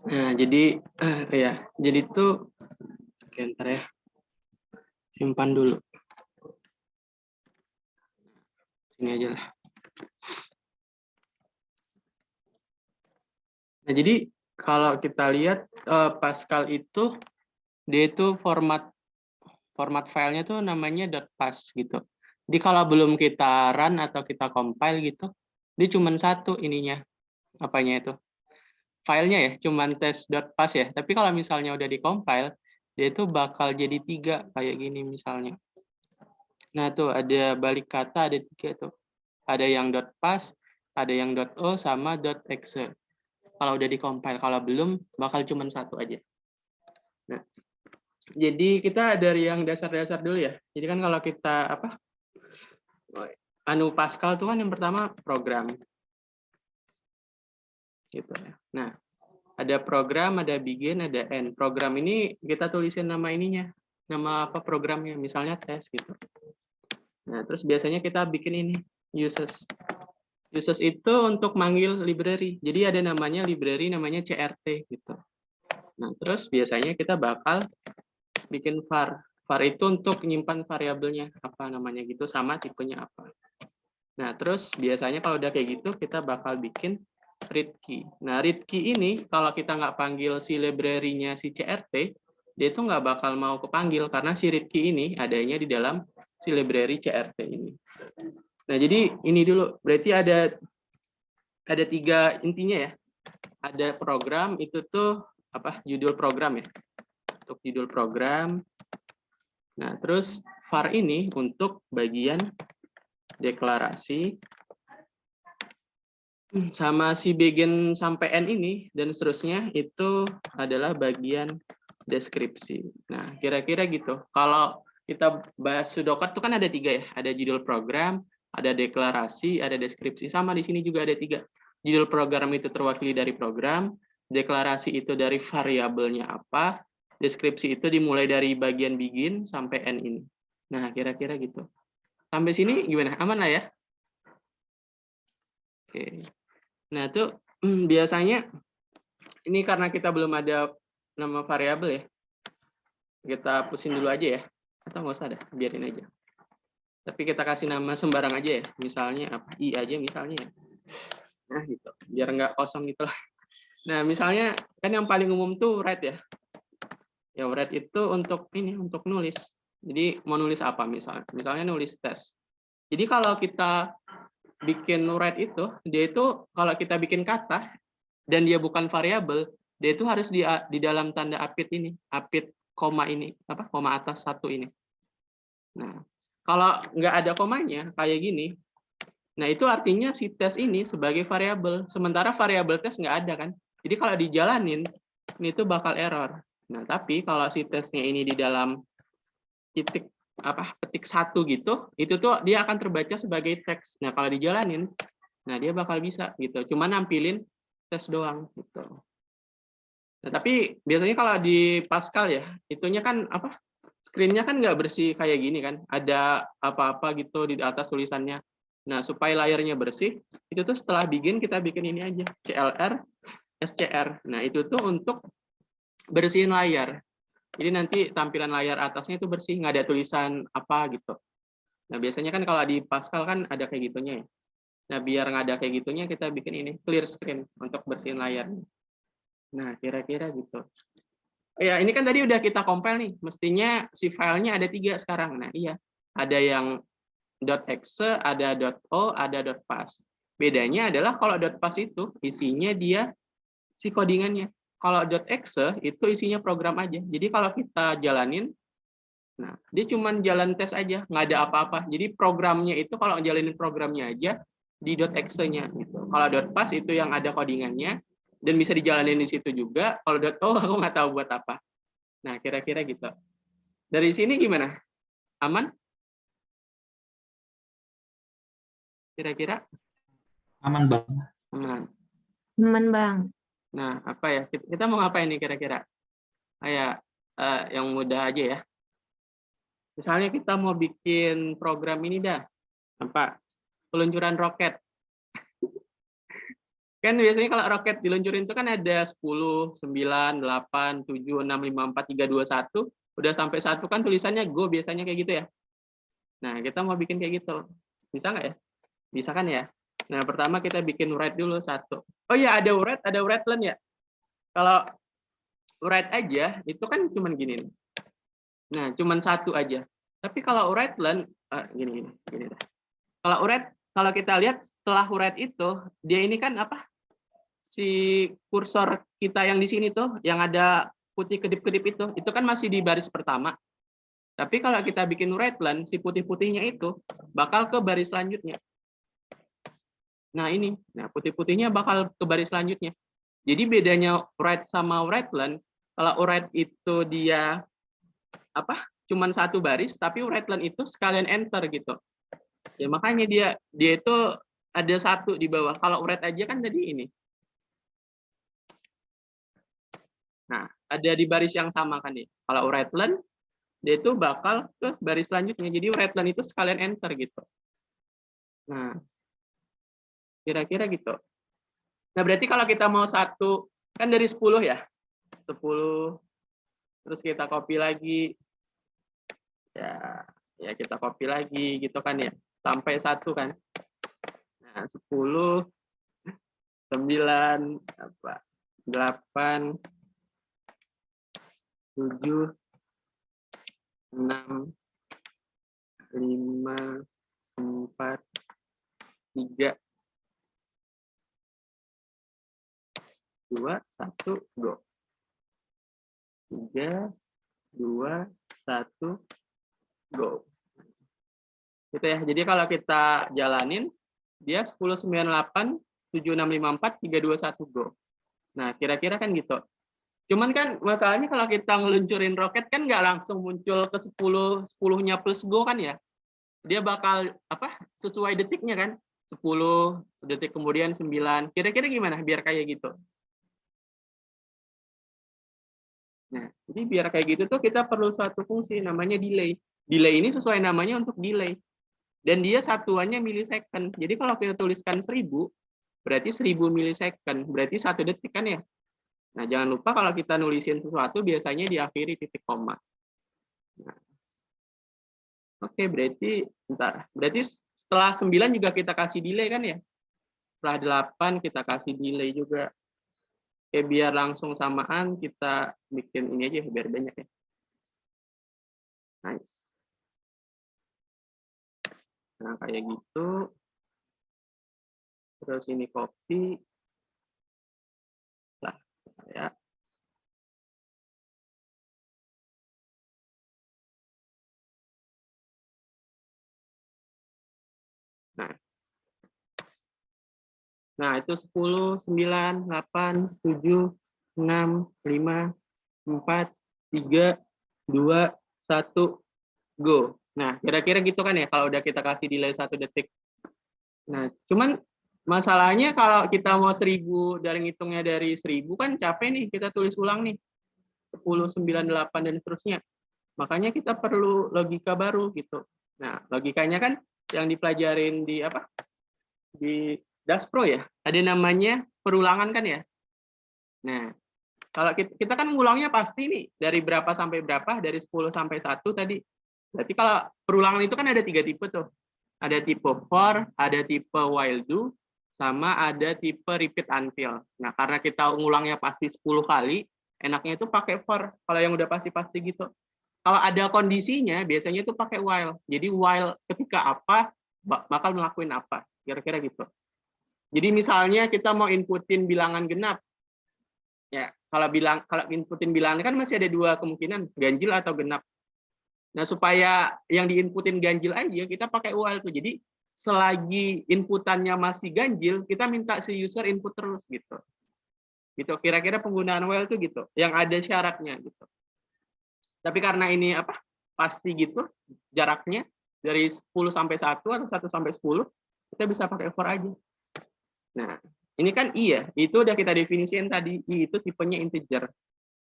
Nah, jadi ya, jadi itu oke, ntar ya. Simpan dulu. Ini aja lah. Nah, jadi kalau kita lihat Pascal itu dia itu format filenya tuh namanya .pas gitu. Jadi kalau belum kita run atau kita compile gitu, dia cuma satu ininya, apanya itu? Filenya ya, cuma tes.pas ya. Tapi kalau misalnya udah di-compile, dia itu bakal jadi 3 kayak gini misalnya. Nah, tuh ada balik kata ada 3 tuh. Ada yang .pas, ada yang .o sama .exe. Kalau udah di-compile, kalau belum bakal cuma satu aja. Nah, jadi kita dari yang dasar-dasar dulu ya. Jadi kan kalau kita Pascal tuh kan yang pertama program. Gitu ya. Nah, ada program, ada begin, ada end. Program ini kita tulisin nama ininya. Nama apa programnya, misalnya tes gitu. Nah, terus biasanya kita bikin ini, uses. Uses itu untuk manggil library. Jadi ada namanya library namanya CRT gitu. Nah, terus biasanya kita bakal bikin var. Var itu untuk menyimpan variabelnya apa namanya gitu sama tipenya apa. Nah, terus biasanya kalau udah kayak gitu kita bakal bikin read key. Nah, read key ini kalau kita nggak panggil si library-nya si CRT, dia itu nggak bakal mau kepanggil karena si read key ini adanya di dalam si library CRT ini. Nah, jadi ini dulu berarti ada 3 intinya ya. Ada program itu tuh judul program ya. Untuk judul program. Nah, terus var ini untuk bagian deklarasi sama si begin sampai end ini dan seterusnya itu adalah bagian deskripsi. Nah, kira-kira gitu. Kalau kita bahas Sudoku itu kan ada 3 ya. Ada judul program, ada deklarasi, ada deskripsi. Sama di sini juga ada 3. Judul program itu terwakili dari program, deklarasi itu dari variabelnya apa, deskripsi itu dimulai dari bagian begin sampai end ini. Nah, kira-kira gitu. Sampai sini gimana? Aman lah ya? Oke. Nah, itu biasanya ini karena kita belum ada nama variabel ya. Kita hapusin dulu aja ya. Atau nggak usah dah, biarin aja. Tapi kita kasih nama sembarang aja ya. Misalnya apa? I aja misalnya ya. Nah, gitu. Biar nggak kosong gitu lah. Nah, misalnya kan yang paling umum tuh write ya. Ya, write itu untuk ini, untuk nulis. Jadi mau nulis apa misalnya? Misalnya nulis tes. Jadi kalau kita bikin write itu, dia itu kalau kita bikin kata dan dia bukan variabel, dia itu harus di dalam tanda apit ini, apit koma ini, koma atas satu ini. Nah, kalau nggak ada komanya kayak gini, nah itu artinya si tes ini sebagai variabel, sementara variabel tes nggak ada kan. Jadi kalau dijalanin, ini tuh bakal error. Nah, tapi kalau si tesnya ini di dalam petik satu gitu, itu tuh dia akan terbaca sebagai teks. Nah, kalau dijalanin, nah dia bakal bisa gitu. Cuma nampilin tes doang gitu. Nah, tapi biasanya kalau di Pascal ya, itunya kan screen-nya kan nggak bersih kayak gini kan. Ada apa-apa gitu di atas tulisannya. Nah, supaya layarnya bersih, itu tuh setelah begin kita bikin ini aja, CLR, SCR. Nah, itu tuh untuk bersihin layar. Jadi nanti tampilan layar atasnya itu bersih, nggak ada tulisan apa gitu. Nah, biasanya kan kalau di Pascal kan ada kayak gitunya ya. Nah, biar nggak ada kayak gitunya, kita bikin ini, clear screen untuk bersihin layarnya. Nah, kira-kira gitu. Ya, ini kan tadi udah kita compile nih. Mestinya si filenya ada 3 sekarang. Nah, iya. Ada yang .exe, ada .o, ada .pas. Bedanya adalah kalau .pas itu isinya dia si codingannya. Kalau .exe itu isinya program aja. Jadi kalau kita jalanin, nah dia cuma jalan tes aja, nggak ada apa-apa. Jadi programnya itu kalau jalanin programnya aja di .exe-nya gitu. Kalau .pas itu yang ada codingannya dan bisa dijalanin di situ juga. Kalau .o aku nggak tahu buat apa. Nah, kira-kira gitu. Dari sini gimana? Aman? Kira-kira? Aman, Bang. Aman. Aman, Bang. Nah, apa ya? Kita mau ngapain nih kira-kira? Kayak yang mudah aja ya. Misalnya kita mau bikin program ini dah. Peluncuran roket. Kan biasanya kalau roket diluncurin itu kan ada 10, 9, 8, 7, 6, 5, 4, 3, 2, 1. Udah sampai 1 kan tulisannya go biasanya kayak gitu ya. Nah, kita mau bikin kayak gitu. Bisa nggak ya? Bisa kan ya? Nah, pertama kita bikin write dulu 1. Oh iya, ada write len ya. Kalau write aja itu kan cuman gini nih. Nah, cuman 1 aja. Tapi kalau write len gini dah. Kalau kita lihat setelah write itu, dia ini kan apa? Si kursor kita yang di sini tuh, yang ada putih kedip-kedip itu kan masih di baris pertama. Tapi kalau kita bikin write len, si putih-putihnya itu bakal ke baris selanjutnya. Nah ini, putih-putihnya bakal ke baris selanjutnya. Jadi bedanya write sama write len, kalau write itu dia apa? Cuman 1 baris, tapi write len itu sekalian enter gitu. Ya makanya dia itu ada 1 di bawah. Kalau write aja kan tadi ini. Nah, ada di baris yang sama kan ya. Kalau write len, dia itu bakal ke baris selanjutnya. Jadi write len itu sekalian enter gitu. Nah, kira-kira gitu. Nah, berarti kalau kita mau 1, kan dari 10 ya. 10, terus kita copy lagi. Ya kita copy lagi gitu kan ya. Sampai 1 kan. Nah, 10, 9, 8, 7, 6, 5, 4, 3, 2, 1, go. 3, 2, 1, go. Gitu ya. Jadi kalau kita jalanin, dia 10, 9, 8, 7, 6, 5, 4, 3, 2, 1, go. Nah, kira-kira kan gitu. Cuman kan masalahnya kalau kita ngeluncurin roket kan nggak langsung muncul ke 10, 10-nya plus go kan ya. Dia bakal apa? Sesuai detiknya kan. 10 detik kemudian 9. Kira-kira gimana biar kayak gitu? Nah, jadi biar kayak gitu tuh kita perlu suatu fungsi namanya delay. Delay ini sesuai namanya untuk delay. Dan dia satuannya milisecond. Jadi kalau kita tuliskan 1000, berarti 1000 milisecond. Berarti 1 detik kan ya. Nah, jangan lupa kalau kita nulisin sesuatu biasanya diakhiri titik koma. Nah, oke, berarti Berarti setelah 9 juga kita kasih delay kan ya? Setelah 8 kita kasih delay juga. Oke, biar langsung samaan kita bikin ini aja biar banyak ya. Nice. Nah, kayak gitu. Terus ini copy. Lah, ya. Nah, itu 10, 9, 8, 7, 6, 5, 4, 3, 2, 1, go. Nah, kira-kira gitu kan ya kalau udah kita kasih delay 1 detik. Nah, cuman masalahnya kalau kita mau 1000 dari ngitungnya dari 1000 kan capek nih kita tulis ulang nih. 10, 9, 8 dan seterusnya. Makanya kita perlu logika baru gitu. Nah, logikanya kan yang dipelajarin di apa? Di Daspro ya. Ada namanya perulangan kan ya. Nah, kalau kita kan ngulangnya pasti nih dari berapa sampai berapa, dari 10 sampai 1 tadi. Berarti kalau perulangan itu kan ada 3 tipe tuh. Ada tipe for, ada tipe while do, sama ada tipe repeat until. Nah, karena kita ngulangnya pasti 10 kali, enaknya itu pakai for. Kalau yang udah pasti-pasti gitu. Kalau ada kondisinya, biasanya itu pakai while. Jadi while ketika apa, bakal ngelakuin apa. Kira-kira gitu. Jadi misalnya kita mau inputin bilangan genap. Ya, kalau inputin bilangan kan masih ada 2 kemungkinan, ganjil atau genap. Nah, supaya yang diinputin ganjil aja, kita pakai while tuh. Jadi selagi inputannya masih ganjil, kita minta si user input terus gitu. Gitu. Kira-kira penggunaan while tuh gitu, yang ada syaratnya gitu. Tapi karena ini apa? Pasti gitu jaraknya dari 10 sampai 1 atau 1 sampai 10, kita bisa pakai for aja. Nah, ini kan i ya, itu udah kita definisiin tadi, i itu tipenya integer.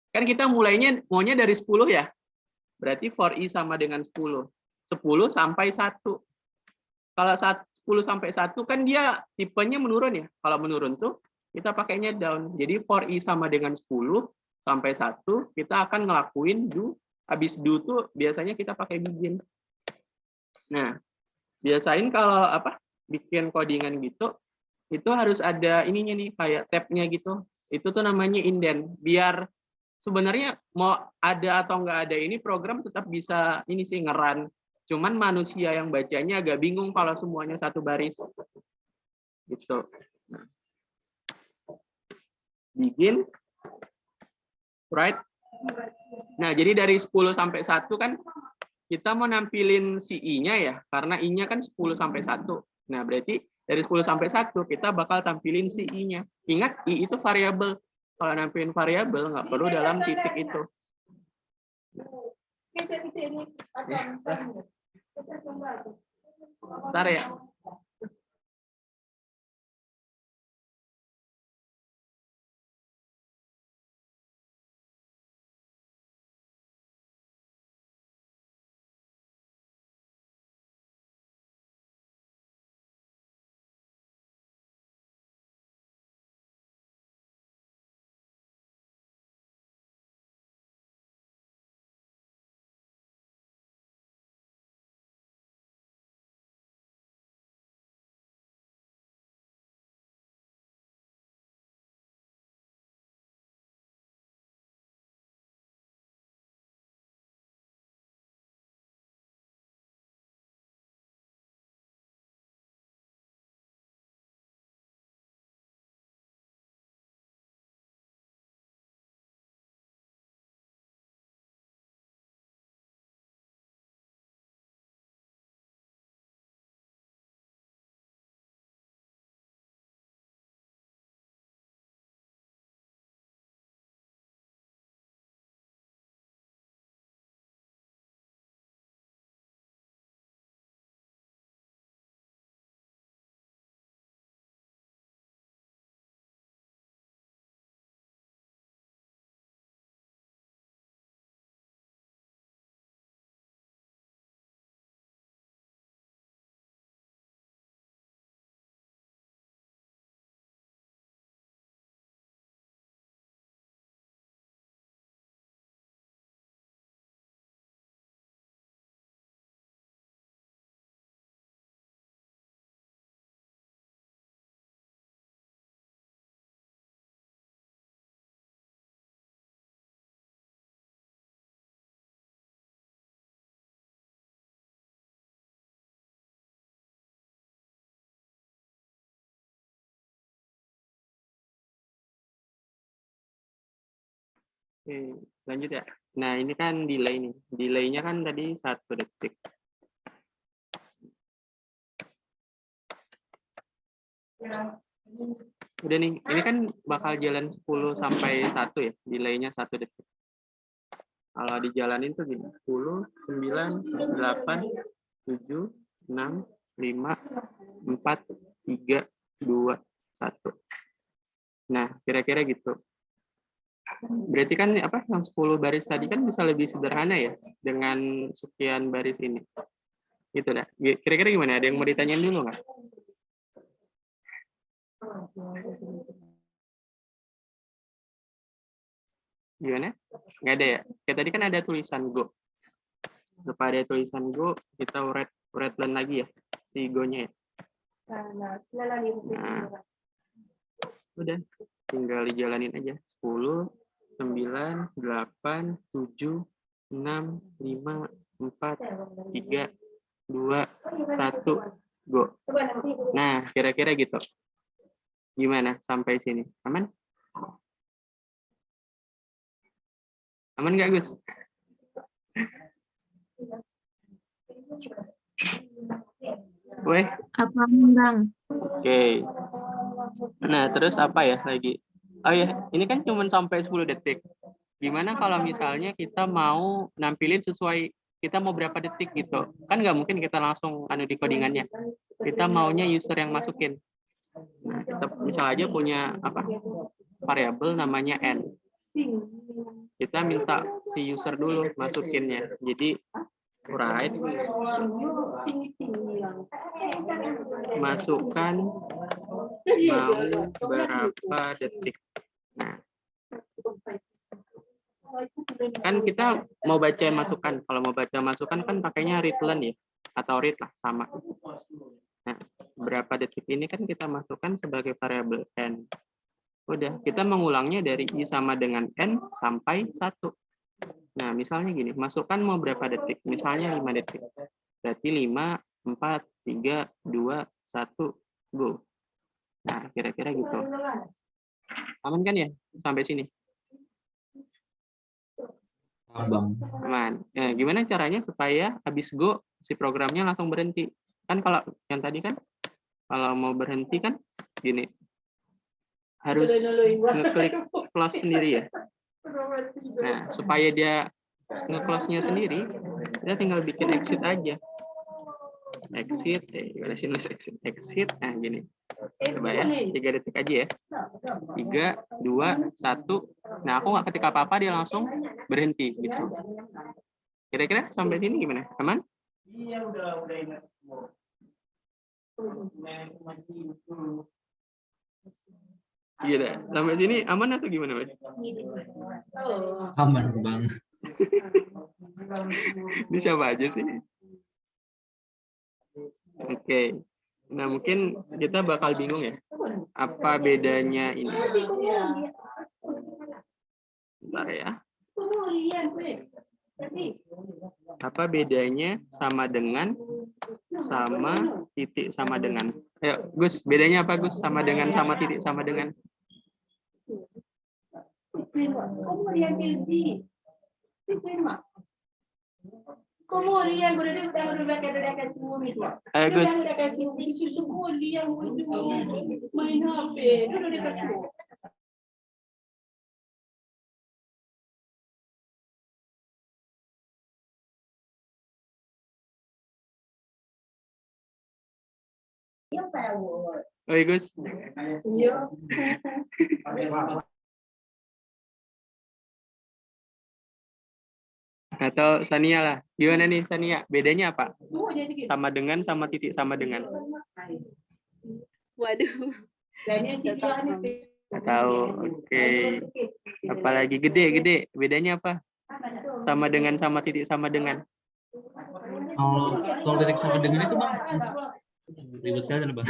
Kan kita maunya dari 10 ya, berarti for i sama dengan 10. 10 sampai 1. Kalau 10 sampai 1 kan dia tipenya menurun ya, kalau menurun tuh kita pakainya down. Jadi for i sama dengan 10 sampai 1, kita akan ngelakuin do. Habis do tuh biasanya kita pakai begin. Nah, biasain kalau bikin codingan gitu, itu harus ada ininya nih, kayak tab-nya gitu. Itu tuh namanya indent. Biar sebenarnya mau ada atau nggak ada ini, program tetap bisa ini sih ngeran. Cuman manusia yang bacanya agak bingung kalau semuanya satu baris. Gitu. Nah. Begin, right? Nah, jadi dari 10 sampai 1 kan kita mau nampilin si i-nya ya, karena i-nya kan 10 sampai 1. Nah, berarti dari 10 sampai 1 kita bakal tampilin si i-nya. Ingat, i itu variabel. Kalau nampilin variabel nggak perlu dalam titik itu. Bentar ya. Oke, lanjut ya. Nah, ini kan delay nih. Delay-nya kan tadi 1 detik. Udah nih, ini kan bakal jalan 10 sampai 1 ya, delay-nya 1 detik. Kalau dijalanin tuh gini, 10, 9, 8, 7, 6, 5, 4, 3, 2, 1. Nah, kira-kira gitu. Berarti kan yang 10 baris tadi kan bisa lebih sederhana ya dengan sekian baris ini. Gitu dah. Kira-kira gimana? Ada yang mau ditanyain dulu nggak? Gimana? Nggak ada ya? Kayak tadi kan ada tulisan Go. Setelah ada tulisan Go, kita urat lagi ya si Go-nya ya. Nah, udah. Tinggal dijalanin aja. 10, 9, 8, 7, 6, 5, 4, 3, 2, 1, go. Nah, kira-kira gitu. Gimana sampai sini? Aman? Aman nggak, Gus? Weh? Apa, Bang? Oke. Nah, terus apa ya lagi? Oh ya, ini kan cuma sampai 10 detik. Gimana kalau misalnya kita mau nampilin sesuai kita mau berapa detik gitu? Kan nggak mungkin kita langsung di codingannya. Kita maunya user yang masukin. Nah, kita misal aja punya variabel namanya n. Kita minta si user dulu masukinnya. Jadi write masukkan mau berapa detik. Nah, kan kita mau baca masukan. Kalau mau baca masukan kan pakainya readline ya, atau read lah, sama. Nah, berapa detik ini kan kita masukkan sebagai variabel n. Udah, kita mengulangnya dari i sama dengan n sampai 1. Nah, misalnya gini, masukkan mau berapa detik? Misalnya 5 detik. Berarti 5, 4, 3, 2, 1, go. Nah, kira-kira gitu. Aman kan ya sampai sini? Bang. Aman. Nah, gimana caranya supaya habis go si programnya langsung berhenti? Kan kalau yang tadi kan kalau mau berhenti kan gini. Harus ngeklik close sendiri ya. Nah, supaya dia nge-close-nya sendiri, kita tinggal bikin exit aja. Exit, gimana sih nulis exit? Exit, nah gini. Coba ya, 3 detik aja ya. 3, 2, 1. Nah, aku nggak ketik apa-apa, dia langsung berhenti gitu. Kira-kira sampai sini gimana? Aman? Iya, udah ingat. Iya dah. Sampai sini aman atau gimana, Mas? Aman, Bang. Ini siapa aja sih? Oke. Nah, mungkin kita bakal bingung ya. Apa bedanya ini? Bentar ya. Apa bedanya sama dengan, sama, titik sama dengan? Ayo, Gus, bedanya apa, Gus? Sama dengan, sama titik sama dengan? Ayo, Gus. Oi, Gus. Atau Sania lah. Gimana nih Sania? Bedanya apa? Sama dengan, sama titik sama dengan. Waduh. Nggak tahu. Oke. Apalagi gede. Bedanya apa? Sama dengan, sama titik sama dengan. Kalau titik sama dengan itu, Bang, ribet sekali Bang.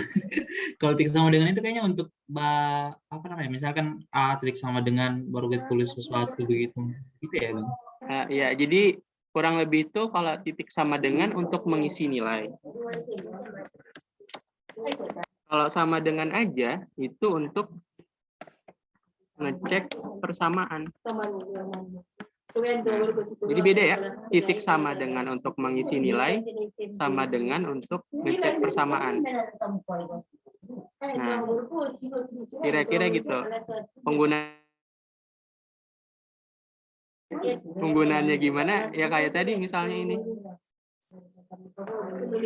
Kalau titik sama dengan itu kayaknya untuk apa namanya? Misalkan A titik sama dengan baru kita tulis sesuatu begitu. Gitu ya, Bang. Ya, jadi kurang lebih itu kalau titik sama dengan untuk mengisi nilai. Kalau sama dengan aja itu untuk ngecek persamaan. Nah, jadi beda ya, titik sama dengan untuk mengisi nilai, sama dengan untuk ngecek persamaan. Nah, kira-kira gitu. Penggunaannya gimana? Ya kayak tadi misalnya ini.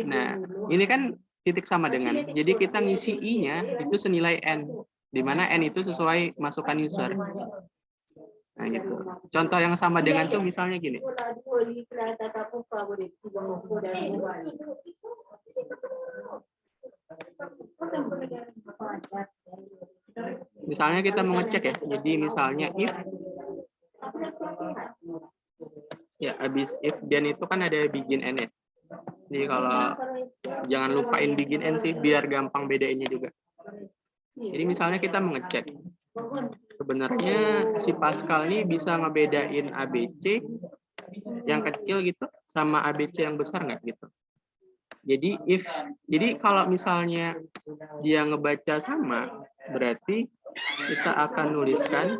Nah, ini kan titik sama dengan. Jadi kita ngisi i-nya itu senilai n, di mana n itu sesuai masukan user. Nah, gitu. Contoh yang sama dengan tuh misalnya gini. Misalnya kita mau ngecek ya. Jadi misalnya if ya habis if then itu kan ada begin n ya. Jadi kalau jangan lupain begin n sih biar gampang bedainnya juga. Jadi misalnya kita mengecek. Sebenarnya si Pascal ini bisa ngebedain ABC yang kecil gitu sama ABC yang besar nggak gitu. Jadi kalau misalnya dia ngebaca sama, berarti kita akan nuliskan.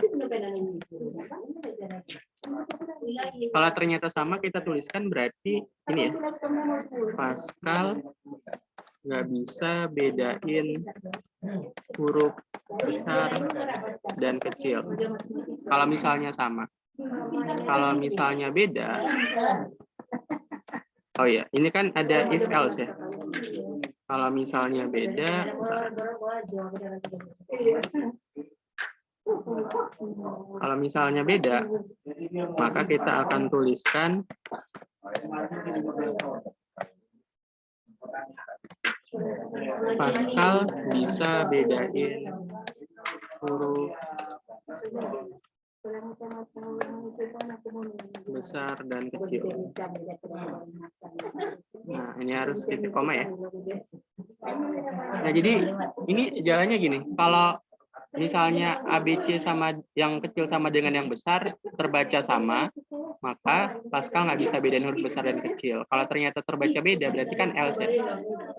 Kalau ternyata sama kita tuliskan berarti ini ya. Pascal nggak bisa bedain huruf besar dan kecil. Kalau misalnya sama. Kalau misalnya beda, oh ya, ini kan ada if else ya. Kalau misalnya beda, kalau misalnya beda, maka kita akan tuliskan Pascal bisa bedain huruf besar dan kecil. Nah, ini harus titik koma ya. Nah, jadi ini jalannya gini. Kalau misalnya ABC sama yang kecil sama dengan yang besar terbaca sama, maka Pascal nggak bisa bedain huruf besar dan kecil. Kalau ternyata terbaca beda, berarti kan else ya.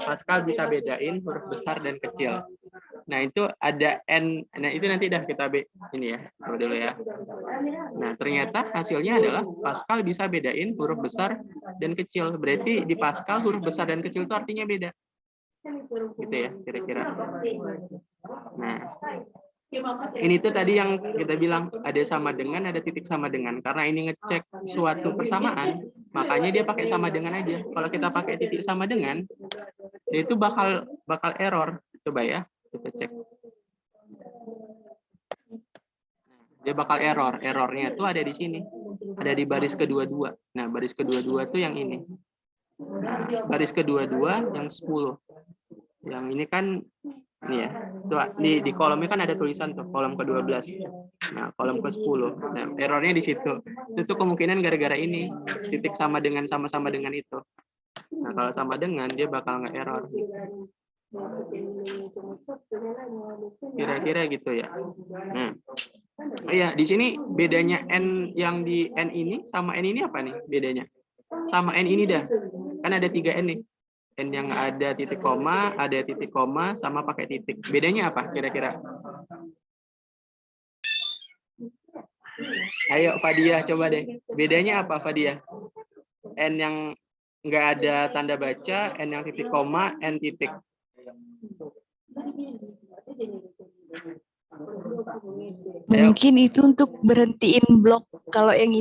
Pascal bisa bedain huruf besar dan kecil. Nah, itu ada N. Nah, itu nanti dah kita ini ya. Coba dulu ya. Nah, ternyata hasilnya adalah Pascal bisa bedain huruf besar dan kecil. Berarti di Pascal huruf besar dan kecil itu artinya beda. Gitu ya, kira-kira. Nah, ini tuh tadi yang kita bilang ada sama dengan, ada titik sama dengan. Karena ini ngecek suatu persamaan, makanya dia pakai sama dengan aja. Kalau kita pakai titik sama dengan, itu bakal error. Coba ya, kita cek. Dia bakal error. Errornya itu ada di sini. Ada di baris kedua-dua. Nah, baris kedua-dua tuh yang ini. Nah, baris kedua-dua yang 10. Yang ini kan ini ya. Tuh, di kolomnya kan ada tulisan tuh, kolom ke-12. Nah, kolom ke-10. Nah, errornya di situ. Itu kemungkinan gara-gara ini. Titik sama dengan sama-sama dengan itu. Nah, kalau sama dengan dia bakal nge-error. Kira-kira gitu ya. Nah, iya, di sini bedanya N yang di N ini sama N ini apa nih bedanya? Sama N ini dah. Kan ada 3 N nih. N yang ada titik koma, ada titik koma, sama pakai titik. Bedanya apa kira-kira? Ayo Fadia, coba deh. Bedanya apa Fadia? N yang nggak ada tanda baca, N yang titik koma, N titik. Mungkin itu untuk berhentiin blok. Kalau yang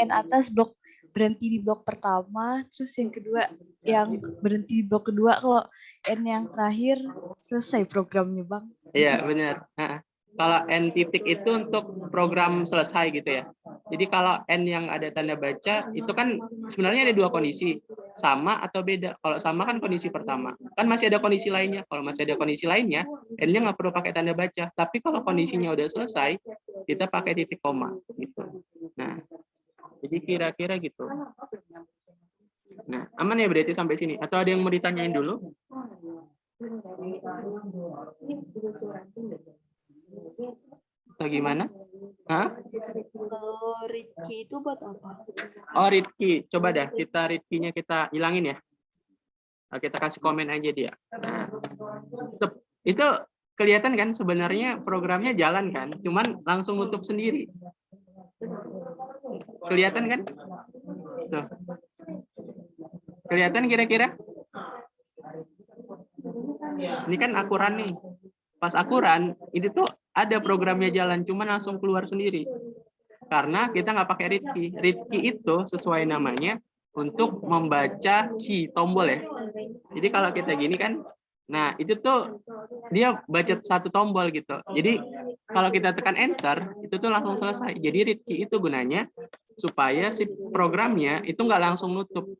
N atas blok berhenti di blok pertama, terus yang kedua yang berhenti di blok kedua. Kalau N yang terakhir selesai programnya, Bang. Iya, benar. Nah, kalau N titik itu untuk program selesai gitu ya. Jadi kalau N yang ada tanda baca itu kan sebenarnya ada 2 kondisi, sama atau beda. Kalau sama kan kondisi pertama. Kan masih ada kondisi lainnya. Kalau masih ada kondisi lainnya, N-nya nggak perlu pakai tanda baca. Tapi kalau kondisinya udah selesai, kita pakai titik koma gitu. Nah, jadi kira-kira gitu. Nah, aman ya berarti sampai sini. Atau ada yang mau ditanyain dulu? Atau gimana? Hah? Kalau Ritki itu buat apa? Oh, Ritki. Coba dah kita Ritkinya kita hilangin ya. Kita kasih komen aja dia. Nah, itu kelihatan kan sebenarnya programnya jalan kan, cuman langsung nutup sendiri. Kelihatan kan? Tuh. Kelihatan kira-kira? Ini kan akuran nih. Pas akuran, ini tuh ada programnya jalan, cuman langsung keluar sendiri. Karena kita nggak pakai read key. Read key itu sesuai namanya untuk membaca key, tombol ya. Jadi kalau kita gini kan, nah itu tuh dia baca satu tombol gitu. Jadi kalau kita tekan enter, itu tuh langsung selesai. Jadi read key itu gunanya supaya si programnya itu nggak langsung nutup.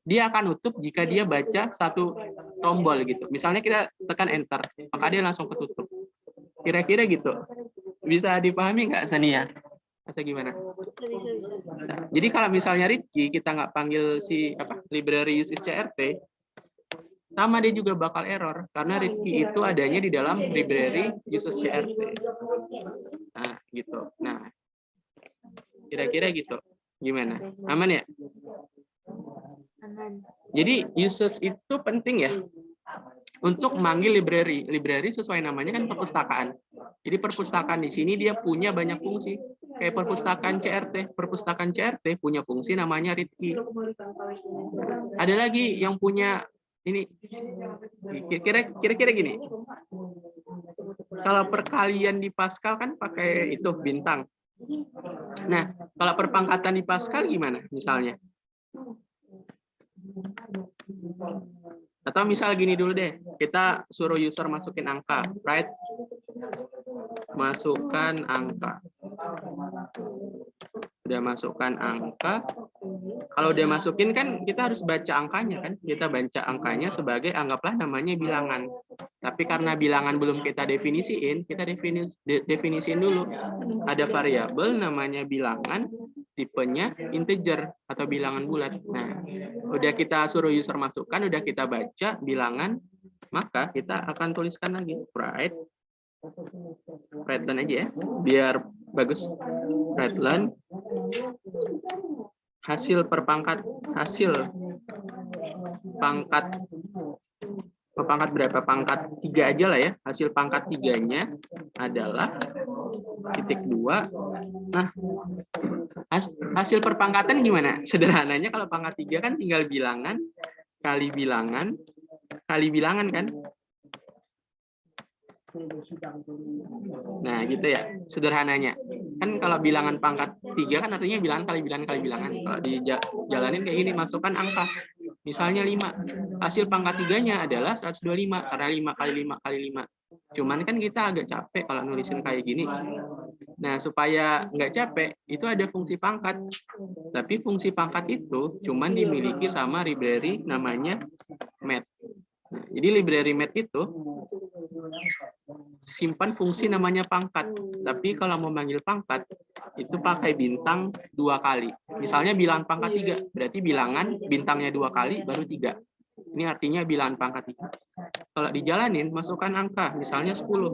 Dia akan nutup jika dia baca satu tombol gitu. Misalnya kita tekan enter, maka dia langsung ketutup. Kira-kira gitu. Bisa dipahami nggak, Sania? Atau gimana? Bisa. Nah, jadi kalau misalnya Ritki kita nggak panggil si library uses CRT, sama dia juga bakal error karena Ritki itu adanya di dalam library uses CRT. Nah, gitu. Nah, kira-kira gitu. Gimana? Aman ya? Aman. Jadi uses itu penting ya. Untuk memanggil library. Library sesuai namanya kan perpustakaan. Jadi perpustakaan di sini dia punya banyak fungsi. Kayak perpustakaan CRT. Perpustakaan CRT punya fungsi namanya read key. Ada lagi yang punya ini. Kira-kira gini. Kalau perkalian di Pascal kan pakai itu bintang. Nah, kalau perpangkatan di Pascal gimana misalnya? Atau misal gini dulu deh, kita suruh user masukin angka, right? Masukkan angka. Udah masukkan angka, Kalau udah masukin kan kita harus baca angkanya kan. Kita baca angkanya sebagai anggaplah namanya bilangan. Tapi karena bilangan belum kita definisiin, kita definisiin dulu. Ada variabel namanya bilangan, tipenya integer atau bilangan bulat. Nah, udah kita suruh user masukkan, udah kita baca bilangan, maka kita akan tuliskan lagi write-len aja ya, biar bagus. Write-len hasil pangkat berapa, pangkat 3 aja lah ya, hasil pangkat 3-nya adalah titik 2. Nah, hasil perpangkatan gimana? Sederhananya kalau pangkat 3 kan tinggal bilangan kali bilangan kan. Nah, gitu ya, sederhananya. Kan kalau bilangan pangkat 3 kan artinya bilangan kali bilangan kali bilangan. Kalau dijalanin kayak gini, masukkan angka. Misalnya 5. Hasil pangkat 3-nya adalah 125 karena 5 kali 5 kali 5. Cuman kan kita agak capek kalau nulisin kayak gini. Nah, supaya nggak capek, itu ada fungsi pangkat. Tapi fungsi pangkat itu cuman dimiliki sama library namanya math. Nah, jadi library math itu simpan fungsi namanya pangkat. Tapi kalau mau manggil pangkat, itu pakai bintang 2 kali. Misalnya bilangan pangkat 3, berarti bilangan bintangnya 2 kali, baru 3. Ini artinya bilangan pangkat 3. Kalau dijalanin, masukkan angka, misalnya 10.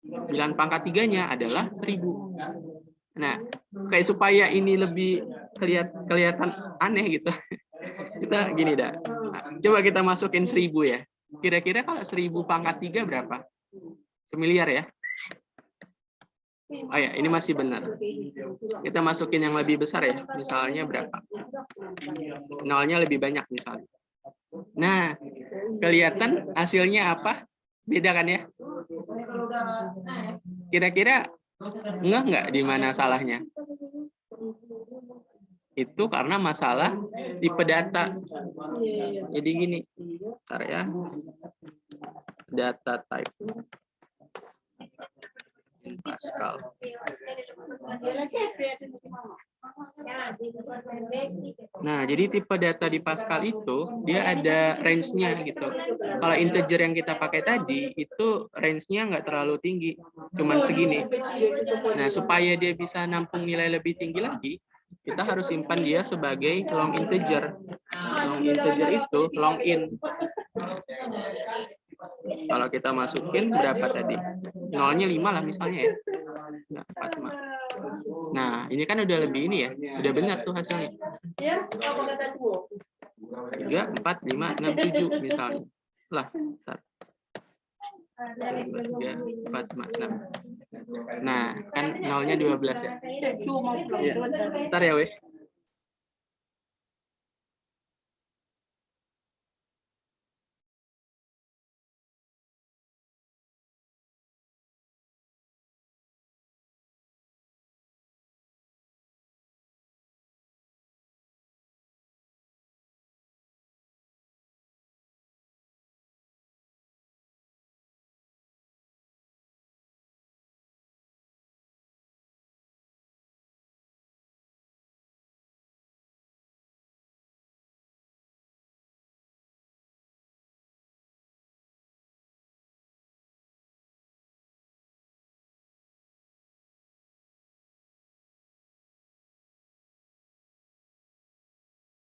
Bilangan pangkat 3-nya adalah 1000. Nah, kayak supaya ini lebih kelihatan aneh gitu. Kita gini dah. Nah, coba kita masukin 1000 ya. Kira-kira kalau 1000 pangkat 3 berapa? Semiliar ya? Oh ya, ini masih benar. Kita masukin yang lebih besar ya. Misalnya berapa? Nolnya lebih banyak misalnya. Nah, kelihatan hasilnya apa? Beda kan ya? Kira-kira nggak di mana salahnya? Itu karena masalah tipe data. Jadi gini, bentar ya. Data type Pascal. Nah, jadi tipe data di Pascal itu dia ada range-nya gitu. Kalau integer yang kita pakai tadi itu range-nya nggak terlalu tinggi, cuman segini. Nah, supaya dia bisa nampung nilai lebih tinggi lagi, kita harus simpan dia sebagai long integer. Long integer itu long in. Kalau kita masukin berapa tadi? Nolnya 5 lah misalnya ya. Nah, 45. Nah, ini kan udah lebih ini ya. Udah benar tuh hasilnya. 3, 4, 5, 6, 7 misalnya. Lah, bentar. 3, 4, 5, 6. Nah, kan nolnya 12 ya. Ya. Bentar ya, weh.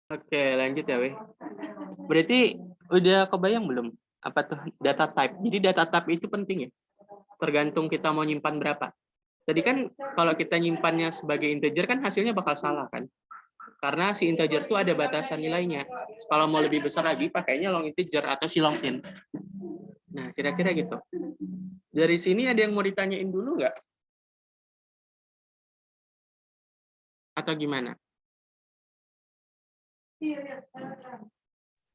Oke, lanjut ya, weh. Berarti udah kebayang belum apa tuh data type? Jadi data type itu penting ya. Tergantung kita mau nyimpan berapa. Tadi kan kalau kita nyimpannya sebagai integer kan hasilnya bakal salah kan? Karena si integer itu ada batasan nilainya. Kalau mau lebih besar lagi pakainya long integer atau si long in. Nah, kira-kira gitu. Dari sini ada yang mau ditanyain dulu nggak? Atau gimana?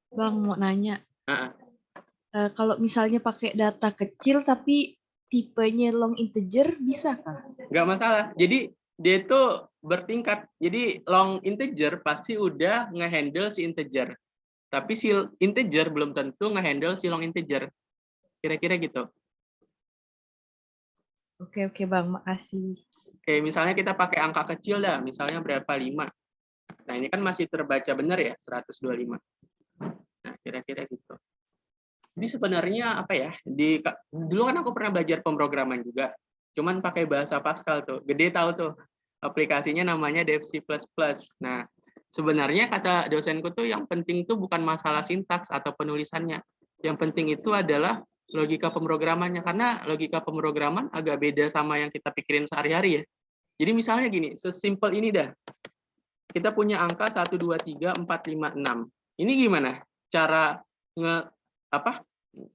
Bang, mau nanya. Nah, Kalau misalnya pakai data kecil tapi tipenya long integer, bisa kan? nggak masalah. Jadi dia itu bertingkat. Jadi long integer pasti udah ngehandle si integer. Tapi si integer belum tentu ngehandle si long integer. Kira-kira gitu. Oke Bang, makasih. Oke, misalnya kita pakai angka kecil dah. Misalnya berapa? 5. Nah, ini kan masih terbaca benar ya, 125. Nah, kira-kira gitu. Jadi sebenarnya apa ya, dulu kan aku pernah belajar pemrograman juga, cuman pakai bahasa Pascal tuh. Gede tahu tuh, aplikasinya namanya DevC++. Nah, sebenarnya kata dosenku tuh yang penting tuh bukan masalah sintaks atau penulisannya. Yang penting itu adalah logika pemrogramannya, karena logika pemrograman agak beda sama yang kita pikirin sehari-hari ya. Jadi misalnya gini, sesimpel ini dah. Kita punya angka 1, 2, 3, 4, 5, 6. Ini gimana cara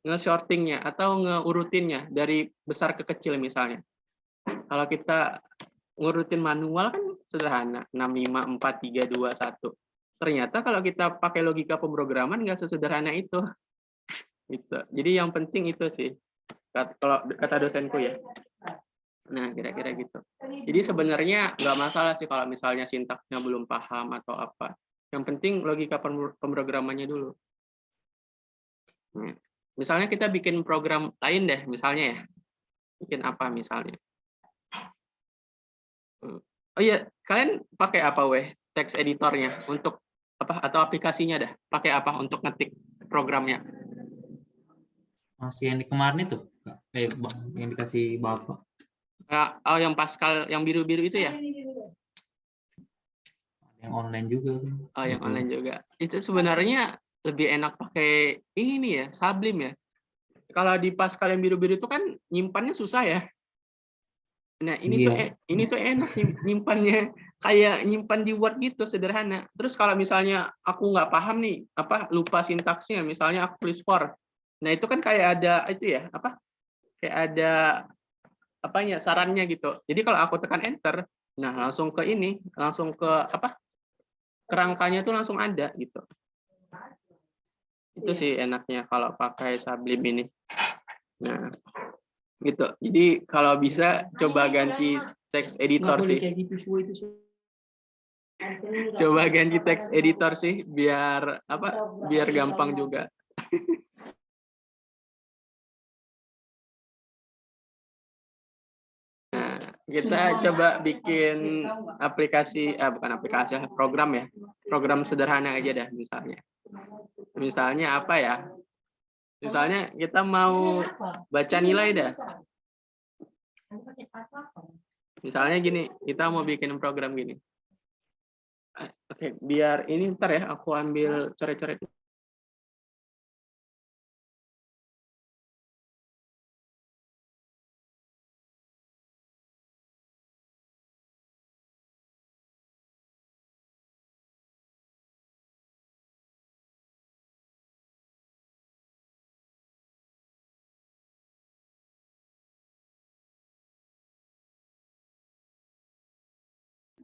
nge-sortingnya atau ngeurutinnya dari besar ke kecil misalnya. Kalau kita ngurutin manual kan sederhana, 6, 5, 4, 3, 2, 1. Ternyata kalau kita pakai logika pemrograman nggak sesederhana itu. Gitu. Jadi yang penting itu sih, kalau kata dosenku ya. Nah, kira-kira gitu. Jadi sebenarnya nggak masalah sih kalau misalnya sintaksnya belum paham atau apa. Yang penting logika pemrogramannya dulu. Nah, misalnya kita bikin program lain deh, misalnya ya. Bikin apa misalnya? Oh iya, kalian pakai apa text editornya untuk apa atau aplikasinya dah? Pakai apa untuk ngetik programnya? Masih yang di kemarin itu, yang dikasih Bapak. Oh, yang Pascal yang biru-biru itu ya? Yang online juga. Oh, yang online juga. Itu sebenarnya lebih enak pakai ini nih ya, Sublime ya. Kalau di Pascal yang biru-biru itu kan nyimpannya susah ya. Nah, ini tuh enak nyimpannya, kayak nyimpan di Word gitu, sederhana. Terus kalau misalnya aku nggak paham nih, lupa sintaksnya, misalnya aku tulis for. Nah, itu kan kayak ada itu ya, kayak ada apanya sarannya gitu. Jadi kalau aku tekan enter, nah langsung ke ini, langsung ke kerangkanya tuh langsung ada gitu. Itu sih enaknya kalau pakai Sublime ini. Nah, gitu. Jadi kalau bisa coba ganti text editor sih. Coba ganti text editor sih biar biar gampang juga. Nah, kita coba bikin bukan aplikasi, program ya. Program sederhana aja dah misalnya. Misalnya apa ya? Misalnya kita mau baca nilai dah. Misalnya gini, kita mau bikin program gini. Oke, biar ini ntar ya, aku ambil coret-coret.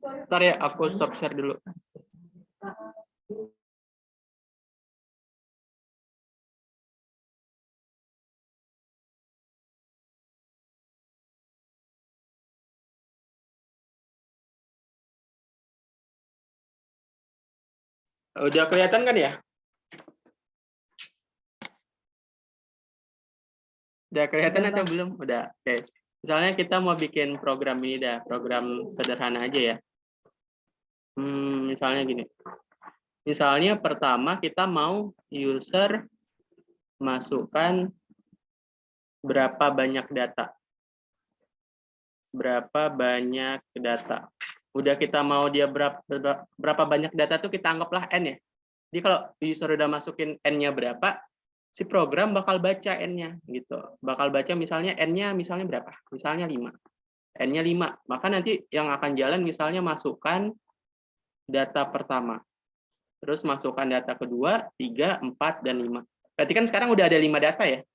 Ntar ya, aku stop share dulu. Udah kelihatan kan ya? Udah kelihatan atau belum? Udah. Oke. Misalnya kita mau bikin program ini dah, program sederhana aja ya. Misalnya gini. Misalnya pertama kita mau user masukkan berapa banyak data. Berapa banyak data. Udah kita mau dia berapa banyak data tuh kita anggaplah N ya. Jadi kalau user udah masukin N-nya berapa, si program bakal baca N-nya gitu. Bakal baca misalnya N-nya misalnya berapa? Misalnya 5. N-nya 5. Maka nanti yang akan jalan misalnya masukkan data pertama. Terus masukkan data kedua, 3, 4, dan 5. Berarti kan sekarang udah ada 5 data ya.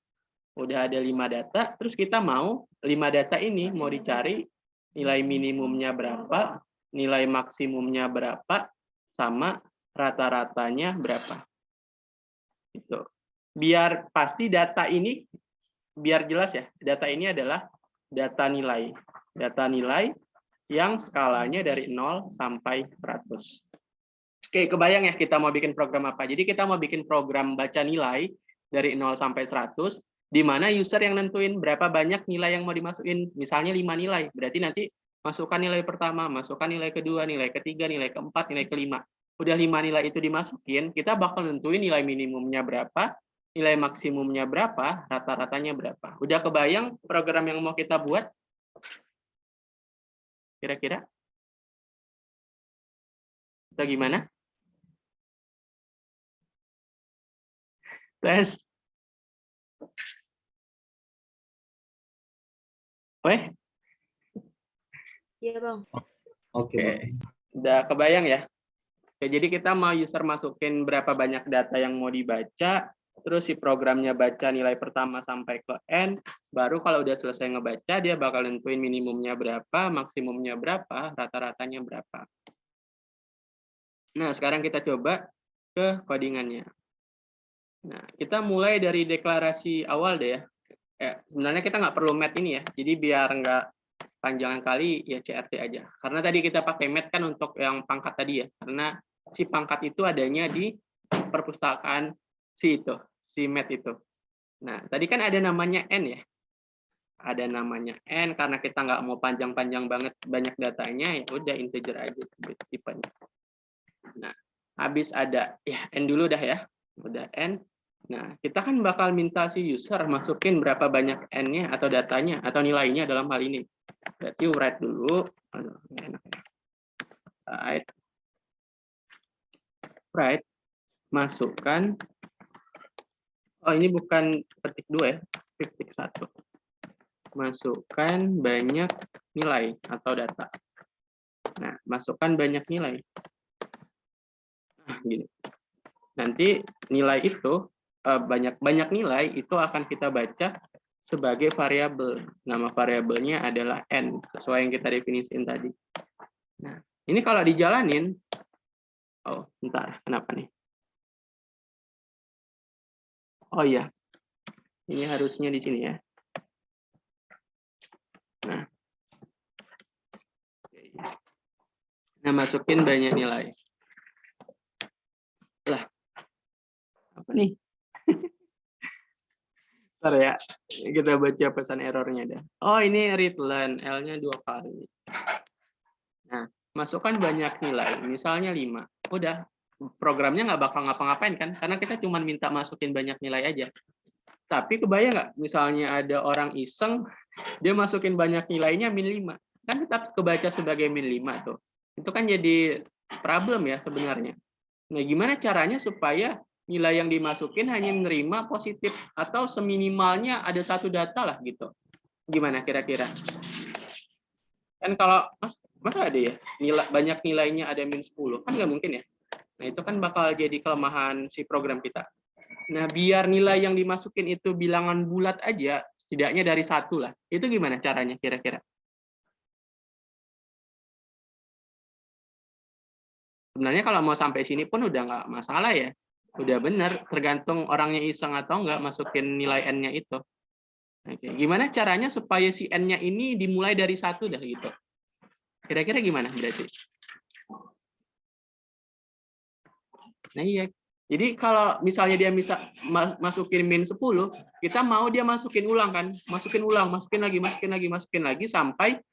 Udah ada 5 data, terus kita mau 5 data ini mau dicari nilai minimumnya berapa, nilai maksimumnya berapa, sama rata-ratanya berapa. Itu. Biar pasti data ini, biar jelas ya, data ini adalah data nilai. Data nilai yang skalanya dari 0 sampai 100. Oke, kebayang ya kita mau bikin program apa. Jadi kita mau bikin program baca nilai dari 0 sampai 100, di mana user yang nentuin berapa banyak nilai yang mau dimasukin. Misalnya 5 nilai. Berarti nanti Masukkan nilai pertama, masukkan nilai kedua, nilai ketiga, nilai keempat, nilai kelima. Udah 5 nilai itu dimasukin, kita bakal nentuin nilai minimumnya berapa, nilai maksimumnya berapa, rata-ratanya berapa. Udah kebayang program yang mau kita buat? Kira-kira? Atau gimana? Tes. Weh, Iya bang. Oke, Oke. Bang. udah kebayang ya? Oke, jadi kita mau user masukin berapa banyak data yang mau dibaca, terus si programnya baca nilai pertama sampai ke N, baru kalau udah selesai ngebaca, dia bakal nentuin minimumnya berapa, maksimumnya berapa, rata-ratanya berapa. Nah, sekarang kita coba ke codingannya. Nah, kita mulai dari deklarasi awal deh ya. Sebenarnya kita nggak perlu mat ini ya, jadi biar nggak panjangan kali ya CRT aja. Karena tadi kita pakai mat kan untuk yang pangkat tadi ya, karena si pangkat itu adanya di perpustakaan si mat itu. Nah, tadi kan ada namanya N ya. Ada namanya N, karena kita nggak mau panjang-panjang banget banyak datanya, ya udah integer aja tipenya. Nah, habis ada ya N dulu dah ya. Udah N. Nah, kita kan bakal minta si user masukin berapa banyak N-nya atau datanya atau nilainya dalam hal ini. Berarti write dulu. Aduh, enak ya. Write. Masukkan. Oh, ini bukan petik 2 ya. Petik 1. Masukkan banyak nilai atau data. Nah, masukkan banyak nilai. Nah, gini. Nanti nilai itu banyak nilai itu akan kita baca sebagai variabel. Nama variabelnya adalah N, sesuai yang kita definisiin tadi. Nah, ini kalau dijalanin, oh, bentar, kenapa nih? Oh iya, ini harusnya di sini ya. Nah, masukin banyak nilai. Lah, apa nih? Bentar ya, kita baca pesan errornya dah. Oh, ini read line, L-nya 2 kali. Nah, masukkan banyak nilai, misalnya 5. Udah, programnya nggak bakal ngapa-ngapain kan, karena kita cuma minta masukin banyak nilai aja. Tapi kebayang nggak, misalnya ada orang iseng, dia masukin banyak nilainya -5. Kan tetap kebaca sebagai -5 tuh. Itu kan jadi problem ya sebenarnya. Nah, gimana caranya supaya nilai yang dimasukin hanya menerima positif atau seminimalnya ada satu data lah gitu. Gimana kira-kira? Kan kalau masa ada ya banyak nilainya ada -10 kan nggak mungkin ya. Nah, itu kan bakal jadi kelemahan si program kita. Nah, biar nilai yang dimasukin itu bilangan bulat aja, setidaknya dari 1 lah. Itu gimana caranya kira-kira? Sebenarnya kalau mau sampai sini pun udah nggak masalah ya. Udah benar, tergantung orangnya iseng atau nggak masukin nilai N-nya itu. Oke. Gimana caranya supaya si N-nya ini dimulai dari 1 dah gitu. Kira-kira gimana berarti? Nah iya. Jadi kalau misalnya dia bisa masukin -10, kita mau dia masukin ulang kan? Masukin ulang, masukin lagi sampai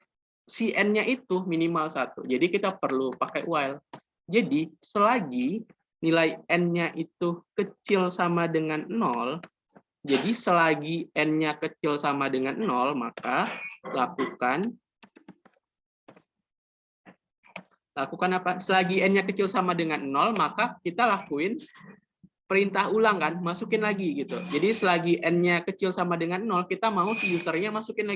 si N-nya itu minimal 1. Jadi kita perlu pakai while. Jadi selagi nilai N-nya itu kecil sama dengan 0, jadi selagi N-nya kecil sama dengan 0, maka lakukan apa? Selagi N-nya kecil sama dengan 0, maka kita lakuin perintah ulang kan, masukin lagi gitu. Jadi selagi N-nya kecil sama dengan 0, kita mau si usernya masukin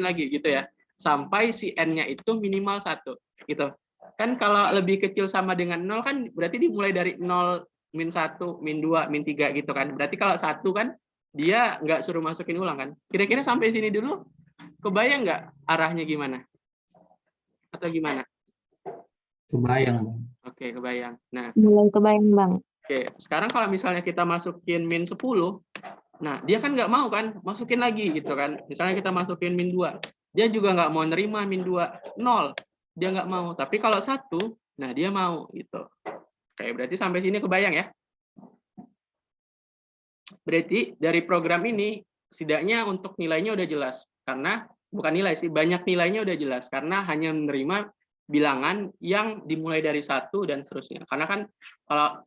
lagi gitu ya. Sampai si N-nya itu minimal 1 gitu. Kan kalau lebih kecil sama dengan 0 kan berarti dimulai dari 0, -1, -2, -3 gitu kan. Berarti kalau 1 kan dia nggak suruh masukin ulang kan. Kira-kira sampai sini dulu kebayang nggak arahnya gimana? Atau gimana? Kebayang, Bang. Oke, kebayang. Nah, Mulai kebayang, Bang. oke, sekarang kalau misalnya kita masukin -10, nah dia kan nggak mau kan masukin lagi gitu kan. Misalnya kita masukin -2, dia juga nggak mau nerima -2, 0. Dia nggak mau. Tapi kalau 1, nah dia mau gitu. Oke, berarti sampai sini kebayang ya. Berarti dari program ini setidaknya untuk nilainya udah jelas. Karena bukan nilai sih, banyak nilainya udah jelas karena hanya menerima bilangan yang dimulai dari 1 dan seterusnya. Karena kan kalau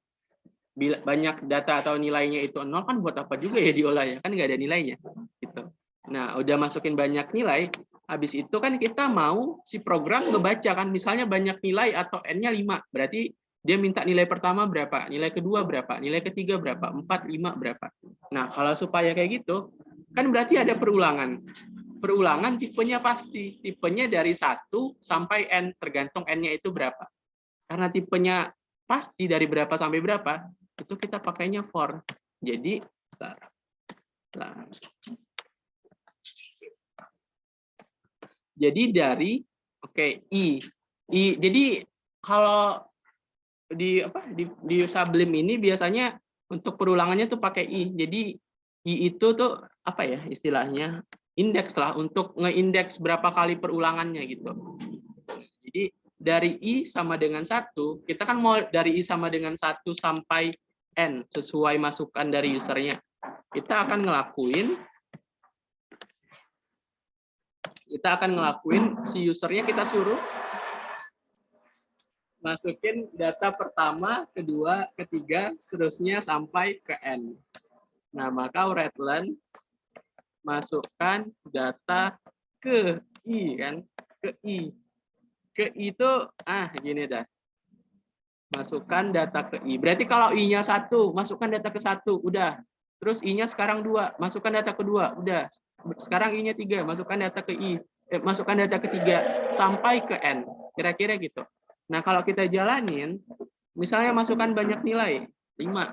banyak data atau nilainya itu 0 kan buat apa juga ya diolah ya, kan nggak ada nilainya gitu. Nah, udah masukin banyak nilai, habis itu kan kita mau si program ngebaca kan, misalnya banyak nilai atau n-nya 5, berarti dia minta nilai pertama berapa, nilai kedua berapa, nilai ketiga berapa, 4, 5 berapa. Nah, kalau supaya kayak gitu, kan berarti ada perulangan. Perulangan tipenya pasti, tipenya dari 1 sampai n, tergantung n-nya itu berapa. Karena tipenya pasti dari berapa sampai berapa, itu kita pakainya for. Jadi, jadi dari i. Jadi kalau di Sublime ini biasanya untuk perulangannya tuh pakai i. Jadi i itu tuh apa ya istilahnya? Indeks lah untuk ngeindeks berapa kali perulangannya gitu. Jadi dari i sama dengan 1, kita kan mau dari i sama dengan 1 sampai n sesuai masukan dari usernya. Kita akan ngelakuin si usernya kita suruh masukin data pertama, kedua, ketiga, seterusnya sampai ke n. Nah, maka readline masukkan data ke i kan, ke i. Ke i itu gini dah. Masukkan data ke i. Berarti kalau i-nya 1, masukkan data ke 1, udah. Terus i-nya sekarang 2, masukkan data ke 2, udah. Sekarang i-nya 3, masukkan data ke i. Masukkan data ke 3 sampai ke n. Kira-kira gitu. Nah, kalau kita jalanin, misalnya masukkan banyak nilai, 5.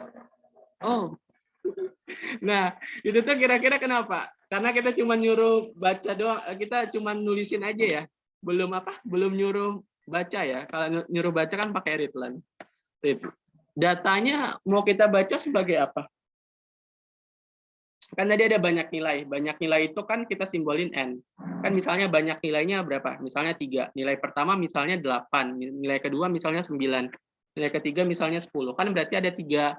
Oh. Nah, itu tuh kira-kira kenapa? Karena kita cuma nyuruh baca doang, kita cuma nulisin aja ya. Belum nyuruh baca ya. Kalau nyuruh baca kan pakai readline. Datanya mau kita baca sebagai apa? Kan tadi ada banyak nilai. Banyak nilai itu kan kita simbolin n. Kan misalnya banyak nilainya berapa? Misalnya 3. Nilai pertama misalnya 8. Nilai kedua misalnya 9. Nilai ketiga misalnya 10. Kan berarti ada 3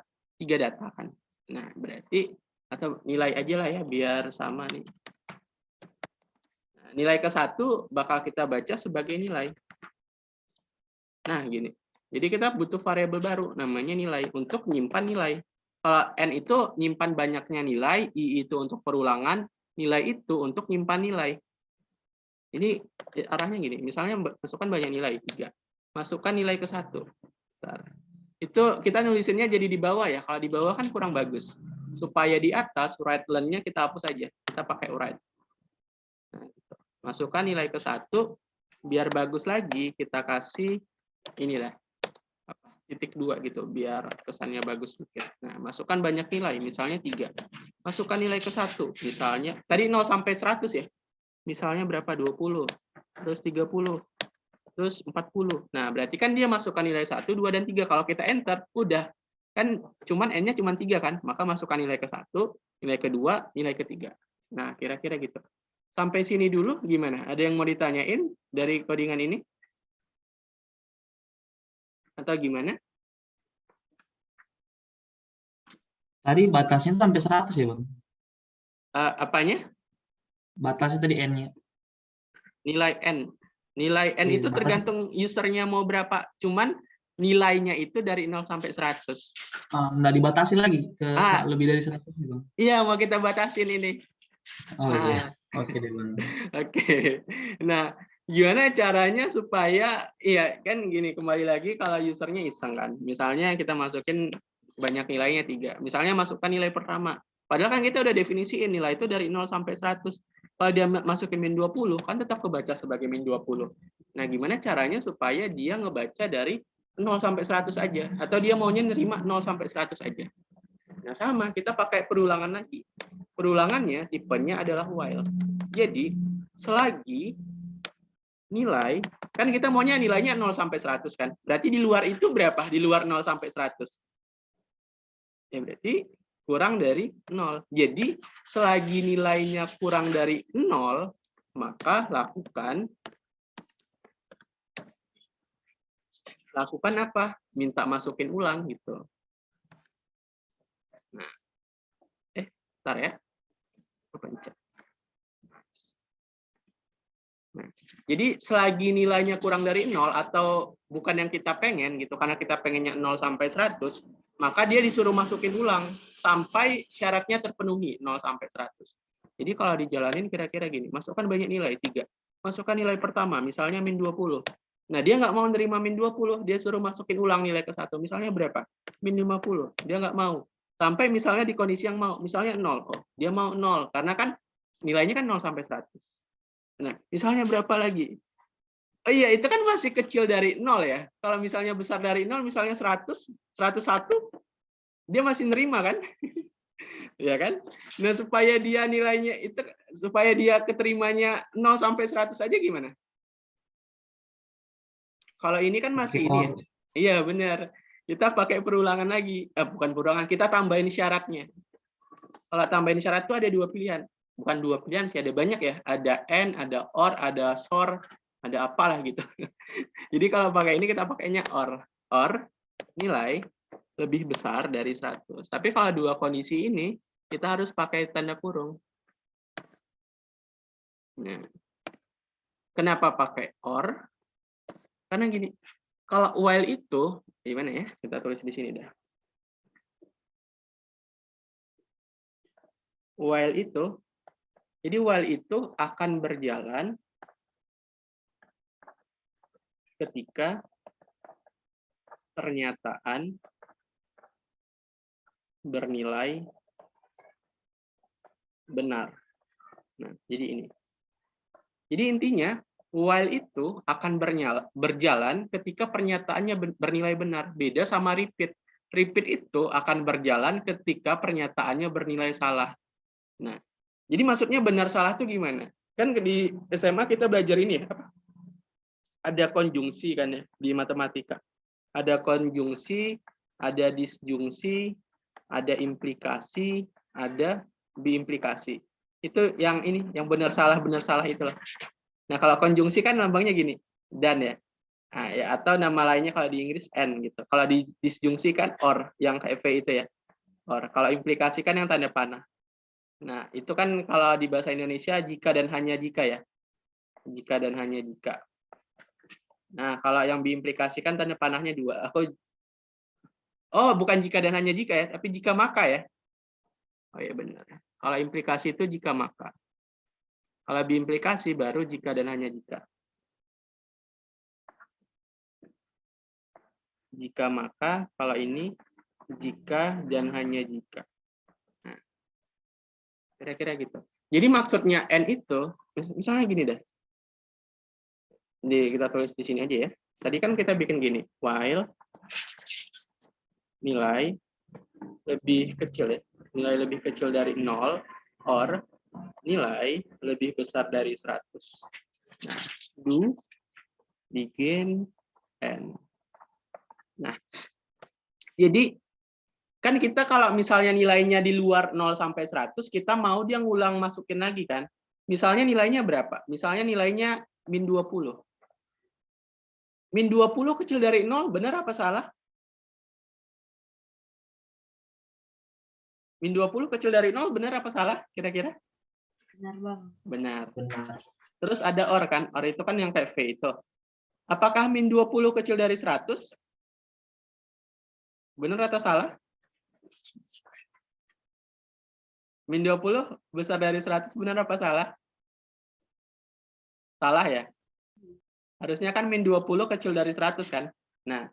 data kan. Nah, berarti atau nilai aja lah ya biar sama nih. Nah, nilai ke-1 bakal kita baca sebagai nilai. Nah, gini. Jadi kita butuh variabel baru namanya nilai untuk menyimpan nilai. Kalau n itu nyimpan banyaknya nilai, i itu untuk perulangan, nilai itu untuk nyimpan nilai. Ini arahnya gini, misalnya masukkan banyak nilai 3. Masukkan nilai ke 1. Itu kita nulisinnya jadi di bawah ya. Kalau di bawah kan kurang bagus. Supaya di atas readline-nya kita hapus aja. Kita pakai write. Nah, gitu. Masukkan nilai ke 1, biar bagus lagi kita kasih inilah titik 2 gitu biar kesannya bagus sedikit. Nah, masukkan banyak nilai, misalnya 3. Masukkan nilai ke 1, misalnya tadi 0 sampai 100 ya. Misalnya berapa? 20, terus 30, terus 40. Nah, berarti kan dia masukkan nilai 1, 2 dan 3. Kalau kita enter, udah. Kan cuman n-nya cuma 3 kan? Maka masukkan nilai ke 1, nilai kedua, nilai ketiga. Nah, kira-kira gitu. Sampai sini dulu gimana? Ada yang mau ditanyain dari codingan ini? Atau gimana? Tadi batasnya sampai 100 ya, Bang? Apanya? Batasnya tadi N-nya. Nilai N. Nilai N itu tergantung usernya mau berapa. Cuman nilainya itu dari 0 sampai 100. Nggak dibatasi lagi ke lebih dari 100 ya, Bang? Iya, mau kita batasin ini. Iya. Oke deh, Bang. Oke. Nah, gimana caranya supaya iya kan gini, kembali lagi kalau usernya iseng kan. Misalnya kita masukin banyak nilainya 3. Misalnya masukkan nilai pertama. Padahal kan kita udah definisiin nilai itu dari 0 sampai 100. Kalau dia masukin min 20 kan tetap kebaca sebagai min 20. Nah, gimana caranya supaya dia ngebaca dari 0 sampai 100 aja atau dia maunya nerima 0 sampai 100 aja. Nah, sama, kita pakai perulangan lagi. Perulangannya tipenya adalah while. Jadi, selagi nilai, kan kita maunya nilainya 0 sampai 100 kan. Berarti di luar itu berapa? Di luar 0 sampai 100. Ya berarti kurang dari 0. Jadi, selagi nilainya kurang dari 0, maka lakukan apa? Minta masukin ulang gitu. Nah, bentar ya. Pencet. Jadi selagi nilainya kurang dari 0 atau bukan yang kita pengen gitu, karena kita pengennya 0 sampai 100, maka dia disuruh masukin ulang sampai syaratnya terpenuhi 0 sampai 100. Jadi kalau dijalanin kira-kira gini, masukkan banyak nilai 3. Masukkan nilai pertama, misalnya min 20. Nah, dia nggak mau nerima min 20, dia suruh masukin ulang nilai ke 1. Misalnya berapa? Min 50. Dia nggak mau. Sampai misalnya di kondisi yang mau, misalnya 0. Oh, dia mau 0, karena kan nilainya kan 0 sampai 100. Nah, misalnya berapa lagi? Oh iya, itu kan masih kecil dari 0 ya. Kalau misalnya besar dari 0, misalnya 100, 101, dia masih nerima kan? Ya kan? Nah, supaya dia nilainya itu, supaya dia keterimanya 0 sampai 100 aja gimana? Kalau ini kan masih ini ya. Iya, benar. Kita pakai perulangan lagi. Bukan perulangan, kita tambahin syaratnya. Kalau tambahin syarat itu ada 2 pilihan. Bukan 2 pilihan sih, ada banyak ya. Ada and, ada or, ada sor, ada apalah gitu. Jadi kalau pakai ini kita pakainya or. Or nilai lebih besar dari 100. Tapi kalau dua kondisi ini kita harus pakai tanda kurung. Nah, kenapa pakai or? Karena gini, kalau while itu gimana ya? Kita tulis di sini dah. While itu, jadi while itu akan berjalan ketika pernyataan bernilai benar. Nah, jadi ini. Jadi intinya while itu akan berjalan ketika pernyataannya bernilai benar. Beda sama repeat. Repeat itu akan berjalan ketika pernyataannya bernilai salah. Nah, jadi maksudnya benar salah itu gimana? Kan di SMA kita belajar ini ya, ada konjungsi kan ya di matematika. Ada konjungsi, ada disjungsi, ada implikasi, ada biimplikasi. Itu yang ini, yang benar salah itulah. Nah, kalau konjungsi kan lambangnya gini, dan ya. Nah, ya atau nama lainnya kalau di Inggris and gitu. Kalau di disjungsi kan or, yang kayak V itu ya. Or. Kalau implikasi kan yang tanda panah. Nah, itu kan kalau di bahasa Indonesia jika dan hanya jika ya. Jika dan hanya jika. Nah, kalau yang diimplikasikan tanda panahnya 2. Oh, bukan jika dan hanya jika ya, tapi jika maka ya. Oh ya benar. Kalau implikasi itu jika maka. Kalau biimplikasi baru jika dan hanya jika. Jika maka, kalau ini jika dan hanya jika. Nah, kira-kira gitu. Jadi maksudnya and itu, misalnya gini deh. Kita tulis di sini aja ya. Tadi kan kita bikin gini, while nilai lebih kecil ya. Nilai lebih kecil dari 0 or nilai lebih besar dari 100. Nah, do, begin, and. Nah, jadi kan kita kalau misalnya nilainya di luar 0 sampai 100, kita mau dia ngulang masukin lagi kan. Misalnya nilainya berapa? Misalnya nilainya min 20. Min 20 kecil dari 0, benar apa salah? Min 20 kecil dari 0, benar apa salah? Kira-kira? Benar, Bang. Benar. Benar. Terus ada or kan? Or itu kan yang kayak V itu. Apakah min 20 kecil dari 100? Benar atau salah? Min 20 besar dari 100, benar apa salah? Salah ya? Harusnya kan min 20 kecil dari 100 kan? Nah,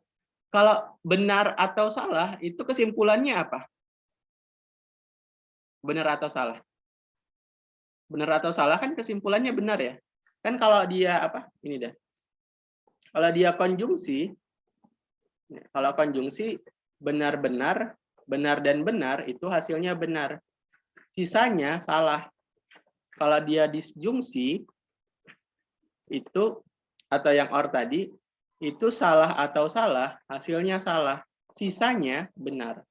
kalau benar atau salah, itu kesimpulannya apa? Benar atau salah? Benar atau salah kan kesimpulannya benar ya? Kan kalau dia apa? Ini dah. Kalau dia konjungsi, kalau konjungsi benar-benar, benar dan benar, itu hasilnya benar. Sisanya salah. Kalau dia disjungsi, itu atau yang or tadi, itu salah atau salah, hasilnya salah. Sisanya benar.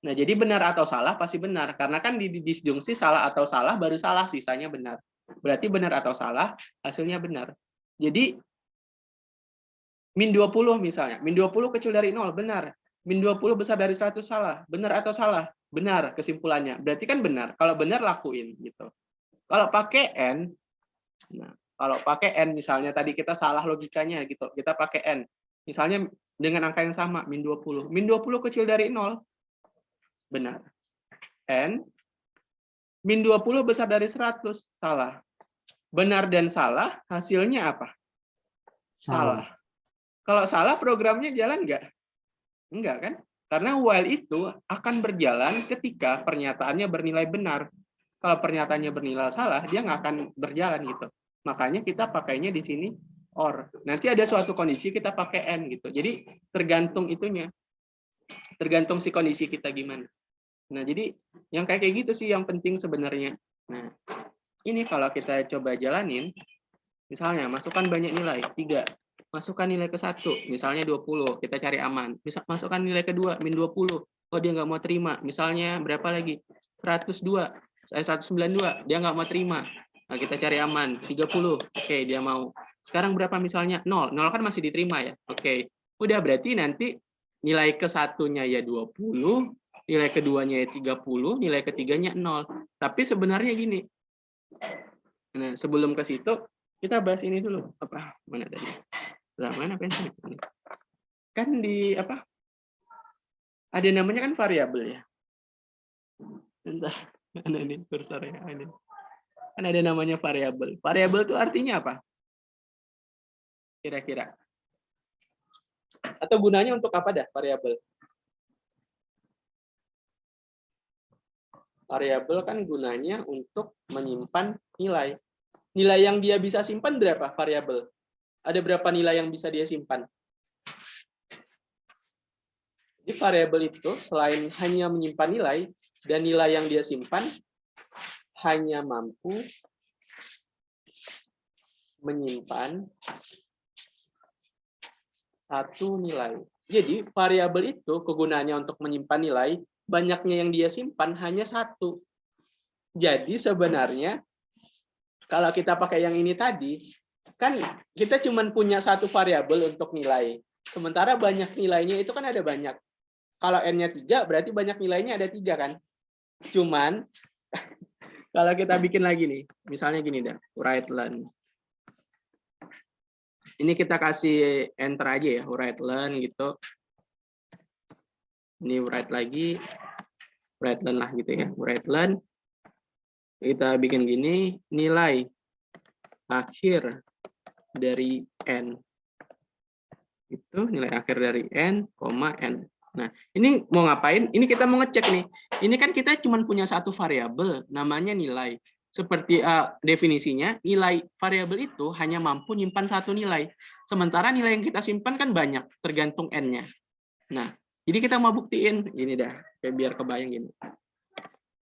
Nah, jadi benar atau salah pasti benar. Karena kan di disjungsi salah atau salah, baru salah, sisanya benar. Berarti benar atau salah, hasilnya benar. Jadi, min 20 misalnya. Min 20 kecil dari 0, benar. Min 20 besar dari 100, salah. Benar atau salah? Benar kesimpulannya. Berarti kan benar. Kalau benar, lakuin. Gitu. Kalau pakai N, nah, Kalau pakai N misalnya tadi kita salah logikanya gitu. Kita pakai N. Misalnya dengan angka yang sama, min 20. Min 20 kecil dari 0. Benar. N. Min 20 besar dari 100. Salah. Benar dan salah, hasilnya apa? Salah. Kalau salah, programnya jalan nggak? Enggak kan? Karena while itu akan berjalan ketika pernyataannya bernilai benar. Kalau pernyataannya bernilai salah, dia nggak akan berjalan gitu. Makanya kita pakainya di sini or. Nanti ada suatu kondisi kita pakai N gitu. Jadi tergantung itunya. Tergantung si kondisi kita gimana. Nah, jadi yang kayak gitu sih yang penting sebenarnya. Nah, ini kalau kita coba jalanin, misalnya masukkan banyak nilai, 3. Masukkan nilai ke 1, misalnya 20, kita cari aman. Bisa masukkan nilai kedua, min 20. Oh, dia nggak mau terima. Misalnya berapa lagi? 102, 192, dia nggak mau terima. Nah, kita cari aman, 30. Oke, dia mau. Sekarang berapa misalnya? 0. 0 kan masih diterima ya. Oke. Udah berarti nanti nilai ke satunya ya 20, nilai keduanya ya 30, nilai ketiganya 0. Tapi sebenarnya gini. Nah, sebelum ke situ, kita bahas ini dulu. Apa? Mana tadi? Lah, mana pensil? Kan di apa? Ada namanya kan variabel ya. Bentar, mana ini kursornya? Ini. Kan ada namanya variabel. Variabel itu artinya apa? Kira-kira. Atau gunanya untuk apa dah variabel? Variabel kan gunanya untuk menyimpan nilai. Nilai yang dia bisa simpan berapa variabel? Ada berapa nilai yang bisa dia simpan? Jadi variabel itu selain hanya menyimpan nilai, dan nilai yang dia simpan hanya mampu menyimpan satu nilai. Jadi variabel itu kegunaannya untuk menyimpan nilai, banyaknya yang dia simpan hanya satu. Jadi sebenarnya kalau kita pakai yang ini tadi, kan kita cuma punya satu variabel untuk nilai. Sementara banyak nilainya itu kan ada banyak. Kalau N-nya 3, berarti banyak nilainya ada 3 kan? Cuman, kalau kita bikin lagi nih, misalnya gini dah, write learn. Ini kita kasih enter aja ya, write learn gitu. Ini write lagi, write learn lah gitu ya, write learn. Kita bikin gini, nilai akhir dari N. Itu nilai akhir dari N, N. Nah, ini mau ngapain? Ini kita mau ngecek nih. Ini kan kita cuma punya satu variabel, namanya nilai. Seperti definisinya, nilai variabel itu hanya mampu nyimpan satu nilai. Sementara nilai yang kita simpan kan banyak, tergantung N-nya. Nah, jadi kita mau buktiin, gini dah, biar kebayang gini.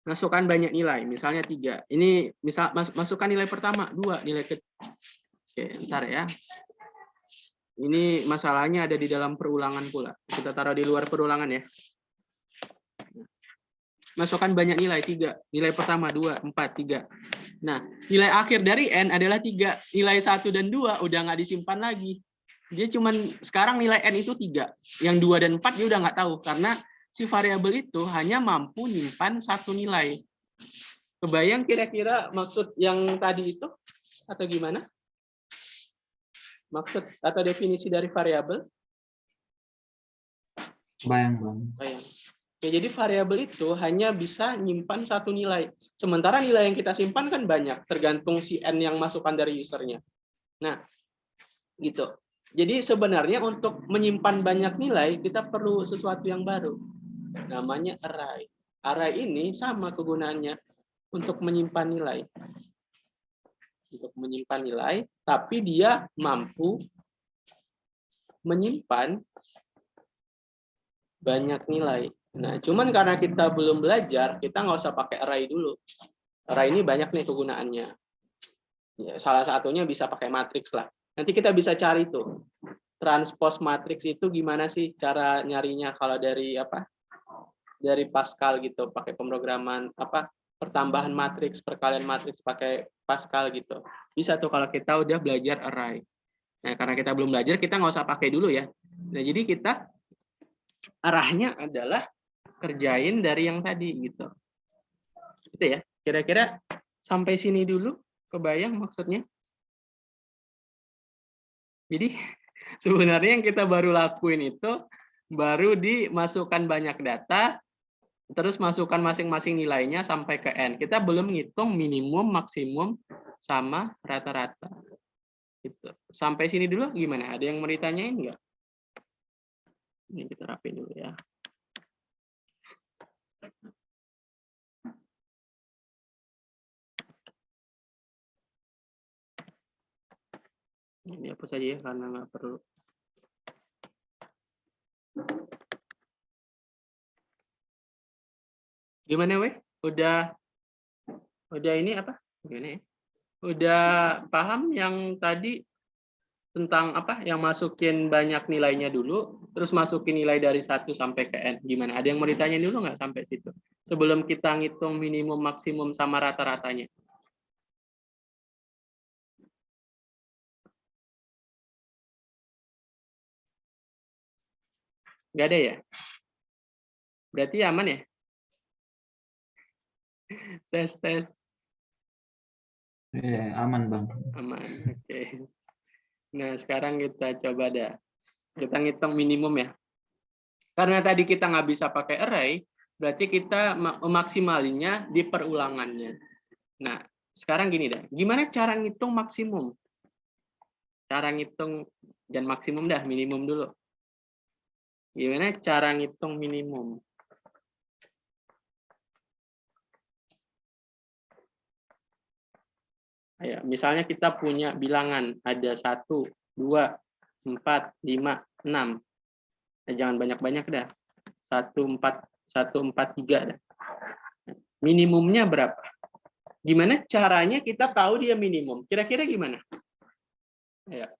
Masukkan banyak nilai, misalnya 3. Ini misal masukkan nilai pertama, 2, nilai ke. Oke, ntar ya. Ini masalahnya ada di dalam perulangan pula. Kita taruh di luar perulangan ya. Masukkan banyak nilai, 3. Nilai pertama, 2, 4, 3. Nah, nilai akhir dari N adalah 3. Nilai 1 dan 2 udah nggak disimpan lagi. Dia cuman sekarang nilai N itu 3. Yang 2 dan 4 dia udah nggak tahu. Karena si variabel itu hanya mampu nyimpan satu nilai. Kebayang kira-kira maksud yang tadi itu? Atau gimana? Maksud atau definisi dari variabel? Bayang, Bang. Bayang. Ya, jadi variabel itu hanya bisa nyimpan satu nilai. Sementara nilai yang kita simpan kan banyak, tergantung si N yang masukkan dari usernya. Nah, gitu. Jadi sebenarnya untuk menyimpan banyak nilai, kita perlu sesuatu yang baru. Namanya array. Array ini sama kegunaannya untuk menyimpan nilai. Untuk menyimpan nilai, tapi dia mampu menyimpan banyak nilai. Nah, cuman karena kita belum belajar, kita nggak usah pakai array dulu. Array ini banyak nih kegunaannya. Ya, salah satunya bisa pakai matriks lah. Nanti kita bisa cari tuh. Transpose matriks itu gimana sih cara nyarinya kalau dari apa? Dari Pascal gitu, pakai pemrograman apa? Pertambahan matriks, perkalian matriks pakai Pascal gitu. Bisa tuh kalau kita udah belajar array. Nah, karena kita belum belajar, kita nggak usah pakai dulu ya. Nah, jadi kita arahnya adalah kerjain dari yang tadi gitu. Gitu ya. Kira-kira sampai sini dulu, kebayang maksudnya? Jadi sebenarnya yang kita baru lakuin itu baru dimasukkan banyak data, terus masukkan masing-masing nilainya sampai ke N. Kita belum ngitung minimum, maksimum, sama rata-rata. Gitu. Sampai sini dulu gimana? Ada yang mau ditanyain nggak? Ini kita rapiin dulu ya. Ini hapus saja ya, karena nggak perlu. Gimana, weh? Udah ini apa? Gimana ya? Udah paham yang tadi tentang apa? Yang masukin banyak nilainya dulu, terus masukin nilai dari 1 sampai ke N. Gimana? Ada yang mau ditanya dulu nggak sampai situ? Sebelum kita ngitung minimum, maksimum, sama rata-ratanya. Nggak ada ya? Berarti aman ya? Tes. Aman, Bang. Aman, oke. Nah, sekarang kita coba dah. Kita ngitung minimum ya. Karena tadi kita nggak bisa pakai array, berarti kita memaksimalinya di perulangannya. Nah, sekarang gini dah. Gimana cara ngitung maksimum? Cara ngitung, dan maksimum dah, minimum dulu. Gimana cara ngitung minimum? Ayo, misalnya kita punya bilangan ada 1, 2, 4, 5, 6. Jangan banyak-banyak dah. 1, 4, 3 dah. Minimumnya berapa? Gimana caranya kita tahu dia minimum? Kira-kira gimana? Ya.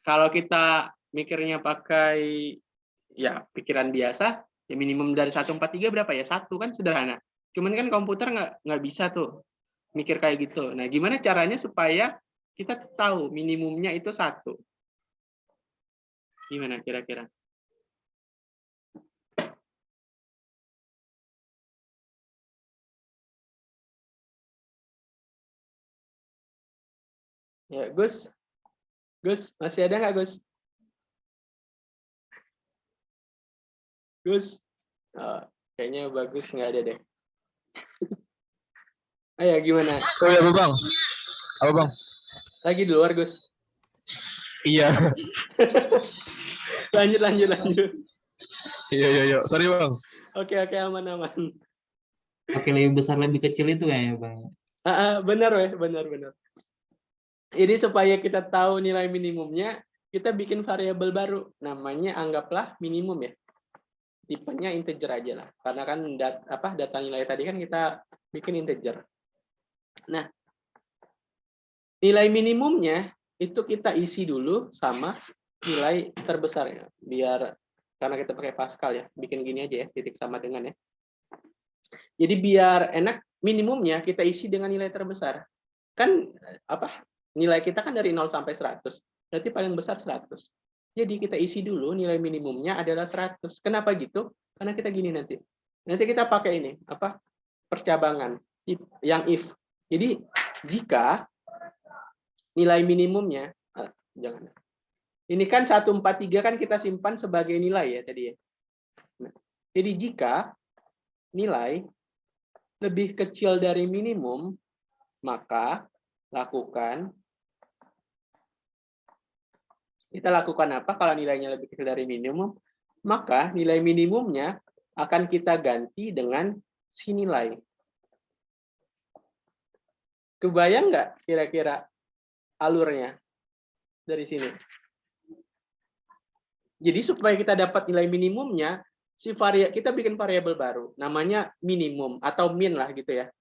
Kalau kita mikirnya pakai ya pikiran biasa, ya minimum dari 1, 4, 3 berapa ya? 1 kan sederhana. Cuman kan komputer nggak bisa tuh mikir kayak gitu. Nah, gimana caranya supaya kita tahu minimumnya itu 1? Gimana kira-kira? Ya, Gus. Gus, masih ada nggak, Gus? Gus? Oh, kayaknya bagus nggak ada deh. Ayo, gimana? Oh ya, Bang. Apa, Bang? Lagi di luar, Gus? Iya. lanjut. Iya. Sorry, Bang. Oke, aman. Pakai lebih besar, lebih kecil itu kayaknya, Bang. Benar, weh, benar. Jadi supaya kita tahu nilai minimumnya, kita bikin variabel baru. Namanya anggaplah minimum ya. Tipenya integer aja lah. Karena kan data nilai tadi kan kita bikin integer. Nah, nilai minimumnya itu kita isi dulu sama nilai terbesarnya. Biar, karena kita pakai Pascal ya, bikin gini aja ya, titik sama dengan ya. Jadi biar enak, minimumnya kita isi dengan nilai terbesar. Kan nilai kita kan dari 0 sampai 100. Berarti paling besar 100. Jadi kita isi dulu nilai minimumnya adalah 100. Kenapa gitu? Karena kita gini nanti. Nanti kita pakai ini, percabangan yang if. Jadi jika nilai minimumnya jangan. Ini kan 143 kan kita simpan sebagai nilai ya tadi ya. Nah, jadi jika nilai lebih kecil dari minimum, maka kita lakukan apa kalau nilainya lebih kecil dari minimum? Maka nilai minimumnya akan kita ganti dengan si nilai. Kebayang nggak kira-kira alurnya dari sini? Jadi supaya kita dapat nilai minimumnya, kita bikin variabel baru, namanya minimum atau min lah gitu ya.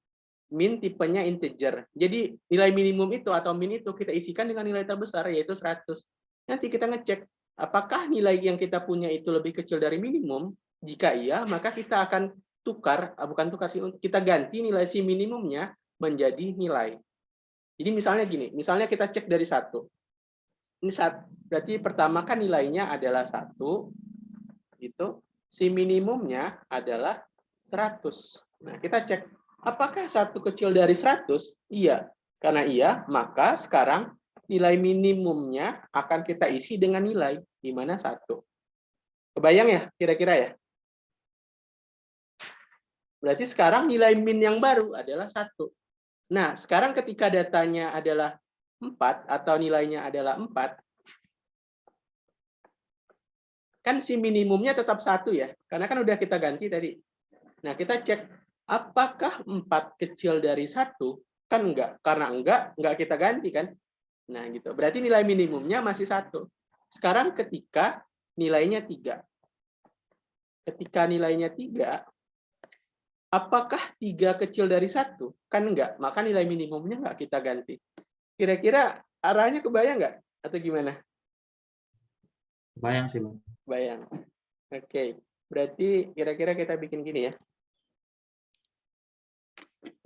Min tipenya integer. Jadi nilai minimum itu atau min itu kita isikan dengan nilai terbesar yaitu 100. Nanti kita ngecek apakah nilai yang kita punya itu lebih kecil dari minimum. Jika iya, maka kita akan kita ganti nilai si minimumnya menjadi nilai. Jadi misalnya gini, misalnya kita cek dari 1. Ini berarti pertama kan nilainya adalah 1, itu si minimumnya adalah 100. Nah, kita cek apakah 1 kecil dari 100? Iya. Karena iya, maka sekarang nilai minimumnya akan kita isi dengan nilai, di mana 1. Kebayang ya, kira-kira ya? Berarti sekarang nilai min yang baru adalah 1. Nah, sekarang ketika datanya adalah 4 atau nilainya adalah 4, kan si minimumnya tetap 1 ya, karena kan udah kita ganti tadi. Nah, kita cek apakah 4 kecil dari 1? Kan enggak, karena enggak kita ganti kan. Nah, gitu. Berarti nilai minimumnya masih 1. Sekarang ketika nilainya 3. Ketika nilainya 3, apakah 3 kecil dari 1? Kan enggak, maka nilai minimumnya enggak kita ganti. Kira-kira arahnya kebayang enggak? Atau gimana? Bayang sih, Bang. Bayang. Oke, berarti kira-kira kita bikin gini ya.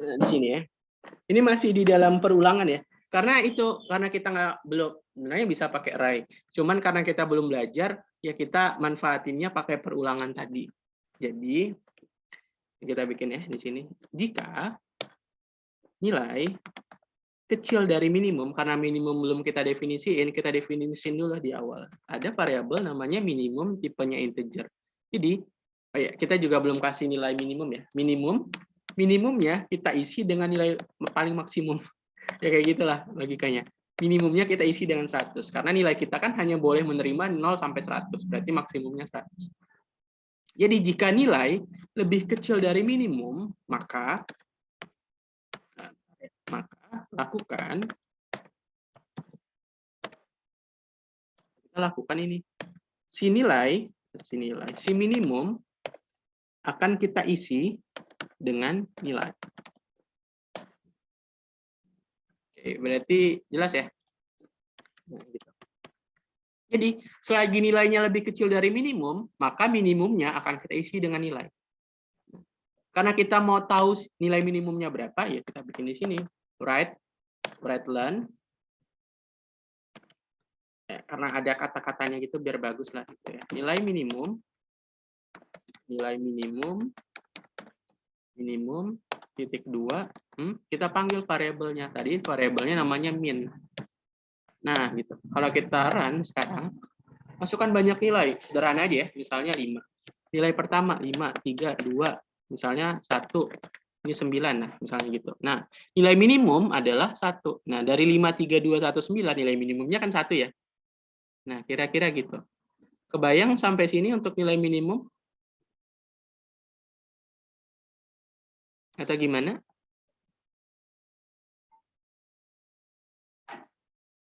Nah, di sini ya. Ini masih di dalam perulangan ya. Karena kita belum, sebenarnya bisa pakai array. Cuman karena kita belum belajar, ya kita manfaatinnya pakai perulangan tadi. Jadi kita bikin ya di sini. Jika nilai kecil dari minimum, karena minimum belum kita definisiin dulu di awal. Ada variabel namanya minimum, tipenya integer. Jadi kita juga belum kasih nilai minimum ya. Minimumnya kita isi dengan nilai paling maksimum. Ya kayak gitulah logikanya. Minimumnya kita isi dengan 100. Karena nilai kita kan hanya boleh menerima 0 sampai 100. Berarti maksimumnya 100. Jadi jika nilai lebih kecil dari minimum, maka kita lakukan ini. Si minimum akan kita isi dengan nilai. Oke, berarti jelas ya? Nah, gitu. Jadi, selagi nilainya lebih kecil dari minimum, maka minimumnya akan kita isi dengan nilai. Karena kita mau tahu nilai minimumnya berapa, ya kita bikin di sini. Write learn. Ya, karena ada kata-katanya gitu, biar bagus lah. Gitu ya. Nilai minimum, titik 2, kita panggil variabelnya. Tadi variabelnya namanya min. Nah, gitu. Kalau kita run sekarang, masukkan banyak nilai. Sederhana aja ya, misalnya 5. Nilai pertama 5, 3, 2, misalnya 1. Ini 9, nah, misalnya gitu. Nah, nilai minimum adalah 1. Nah, dari 5, 3, 2, 1, 9, nilai minimumnya kan 1 ya. Nah, kira-kira gitu. Kebayang sampai sini untuk nilai minimum? Atau gimana?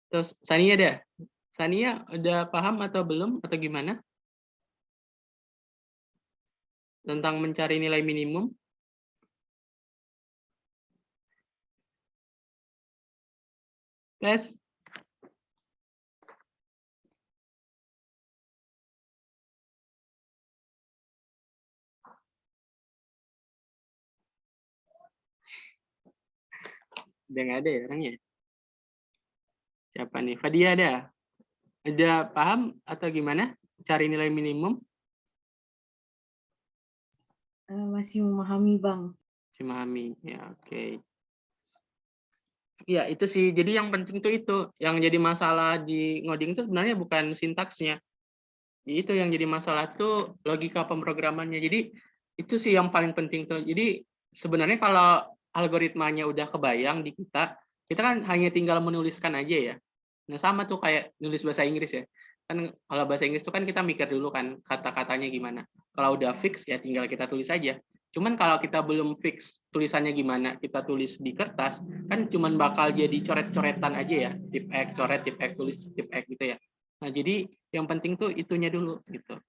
Terus Sania udah paham atau belum atau gimana? Tentang mencari nilai minimum? Tes. Udah nggak ada ya orangnya? Siapa nih? Fadia ada? Ada paham atau gimana? Cari nilai minimum? Masih memahami, Bang. Masih memahami. Ya, oke. Ya, itu sih. Jadi yang penting tuh itu. Yang jadi masalah di ngoding itu sebenarnya bukan sintaksnya. Itu yang jadi masalah tuh logika pemrogramannya. Jadi itu sih yang paling penting tuh. Jadi sebenarnya kalau algoritmanya udah kebayang di kita kan hanya tinggal menuliskan aja ya. Nah, sama tuh kayak nulis bahasa Inggris ya. Kan kalau bahasa Inggris tuh kan kita mikir dulu kan kata-katanya gimana. Kalau udah fix ya tinggal kita tulis aja. Cuman kalau kita belum fix tulisannya gimana, kita tulis di kertas, kan cuman bakal jadi coret-coretan aja ya. Tip X, coret, tip X, tulis, tip X gitu ya. Nah, jadi yang penting tuh itunya dulu gitu.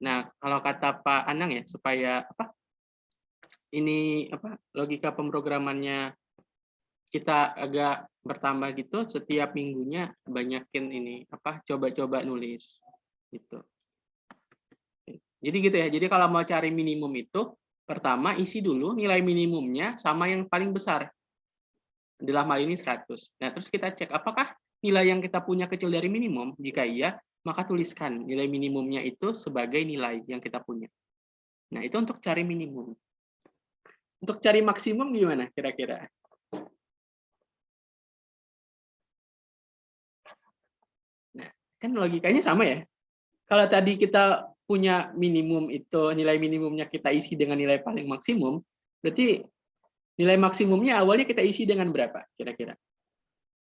Nah, kalau kata Pak Anang ya, supaya logika pemrogramannya kita agak bertambah gitu, setiap minggunya banyakin coba-coba nulis gitu. Jadi gitu ya. Jadi kalau mau cari minimum itu, pertama isi dulu nilai minimumnya sama yang paling besar. Dalam hal ini 100. Nah, terus kita cek apakah nilai yang kita punya kecil dari minimum. Jika iya, maka tuliskan nilai minimumnya itu sebagai nilai yang kita punya. Nah, itu untuk cari minimum. Untuk cari maksimum gimana kira-kira? Kan logikanya sama ya. Kalau tadi kita punya minimum itu, nilai minimumnya kita isi dengan nilai paling maksimum, berarti nilai maksimumnya awalnya kita isi dengan berapa kira-kira?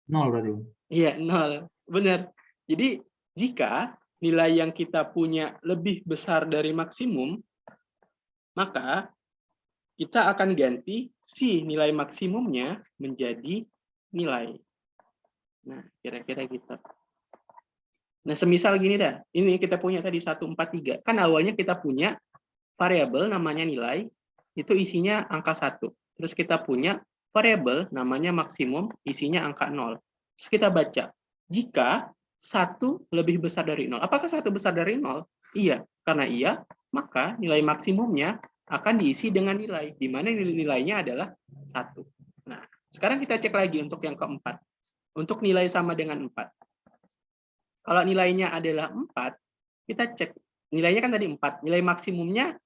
0 berarti. Iya, 0. Benar. Jadi jika nilai yang kita punya lebih besar dari maksimum, maka kita akan ganti si nilai maksimumnya menjadi nilai. Nah, kira-kira gitu. Nah, semisal gini dah. Ini kita punya tadi 143. Kan awalnya kita punya variabel namanya nilai, itu isinya angka 1. Terus kita punya variabel namanya maksimum, isinya angka 0. Terus kita baca, jika 1 lebih besar dari 0. Apakah 1 besar dari 0? Iya. Karena iya, maka nilai maksimumnya akan diisi dengan nilai, di mana nilainya adalah 1. Nah, sekarang kita cek lagi untuk yang keempat. Untuk nilai sama dengan 4. Kalau nilainya adalah 4, kita cek. Nilainya kan tadi 4. Nilai maksimumnya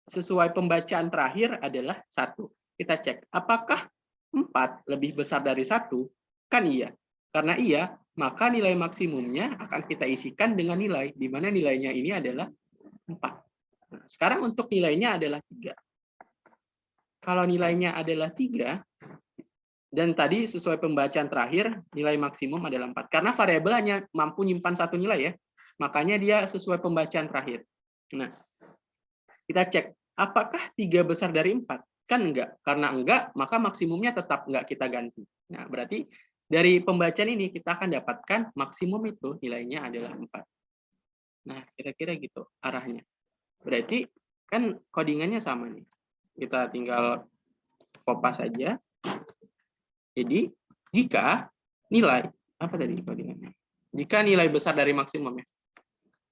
sesuai pembacaan terakhir adalah 1. Kita cek. Apakah 4 lebih besar dari 1? Kan iya. Karena iya, maka nilai maksimumnya akan kita isikan dengan nilai, di mana nilainya ini adalah 4. Nah, sekarang untuk nilainya adalah 3. Kalau nilainya adalah 3, dan tadi sesuai pembacaan terakhir, nilai maksimum adalah 4. Karena variabel hanya mampu nyimpan satu nilai ya. Makanya dia sesuai pembacaan terakhir. Nah, kita cek. Apakah 3 besar dari 4? Kan enggak. Karena enggak, maka maksimumnya tetap enggak kita ganti. Nah, berarti dari pembacaan ini kita akan dapatkan maksimum itu nilainya adalah 4. Nah, kira-kira gitu arahnya. Berarti kan codingannya sama nih. Kita tinggal copy saja. Jadi, jika nilai, apa tadi codingannya? Jika nilai besar dari maksimum ya.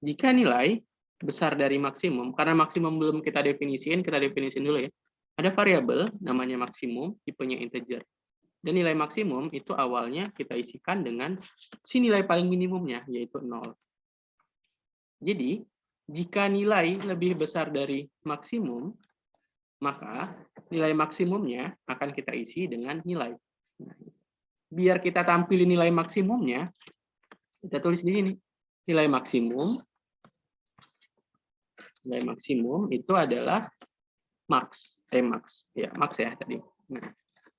Jika nilai besar dari maksimum, karena maksimum belum kita definisiin dulu ya. Ada variabel namanya maksimum, tipenya integer. Dan nilai maksimum itu awalnya kita isikan dengan si nilai paling minimumnya, yaitu 0. Jadi, jika nilai lebih besar dari maksimum, maka nilai maksimumnya akan kita isi dengan nilai. Biar kita tampilin nilai maksimumnya, kita tulis di sini. Nilai maksimum itu adalah max. Ya, max ya tadi. Nah,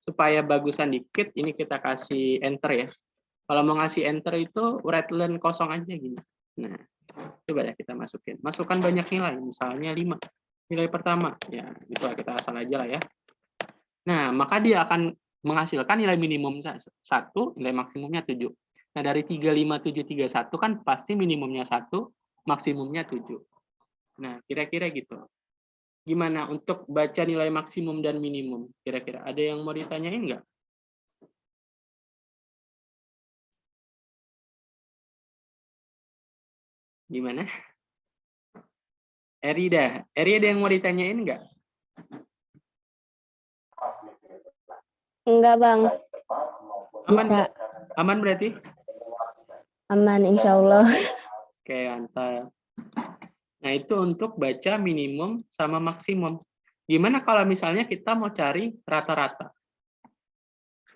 supaya bagusan dikit, ini kita kasih enter ya. Kalau mau ngasih enter itu write-len kosong aja gini. Nah, coba deh kita masukin. Masukkan banyak nilai, misalnya 5. Nilai pertama, ya itu kita asal aja lah ya. Nah, maka dia akan menghasilkan nilai minimum 1, nilai maksimumnya 7. Nah, dari 3, 5, 7, 3, 1 kan pasti minimumnya 1, maksimumnya 7. Nah, kira-kira gitu. Gimana untuk baca nilai maksimum dan minimum? Kira-kira ada yang mau ditanyain nggak? Gimana? Eri ada yang mau ditanyain nggak? Enggak, Bang. Aman, Bisa. aman berarti? Aman, insya Allah. Oke, mantap. Nah, itu untuk baca minimum sama maksimum. Gimana kalau misalnya kita mau cari rata-rata?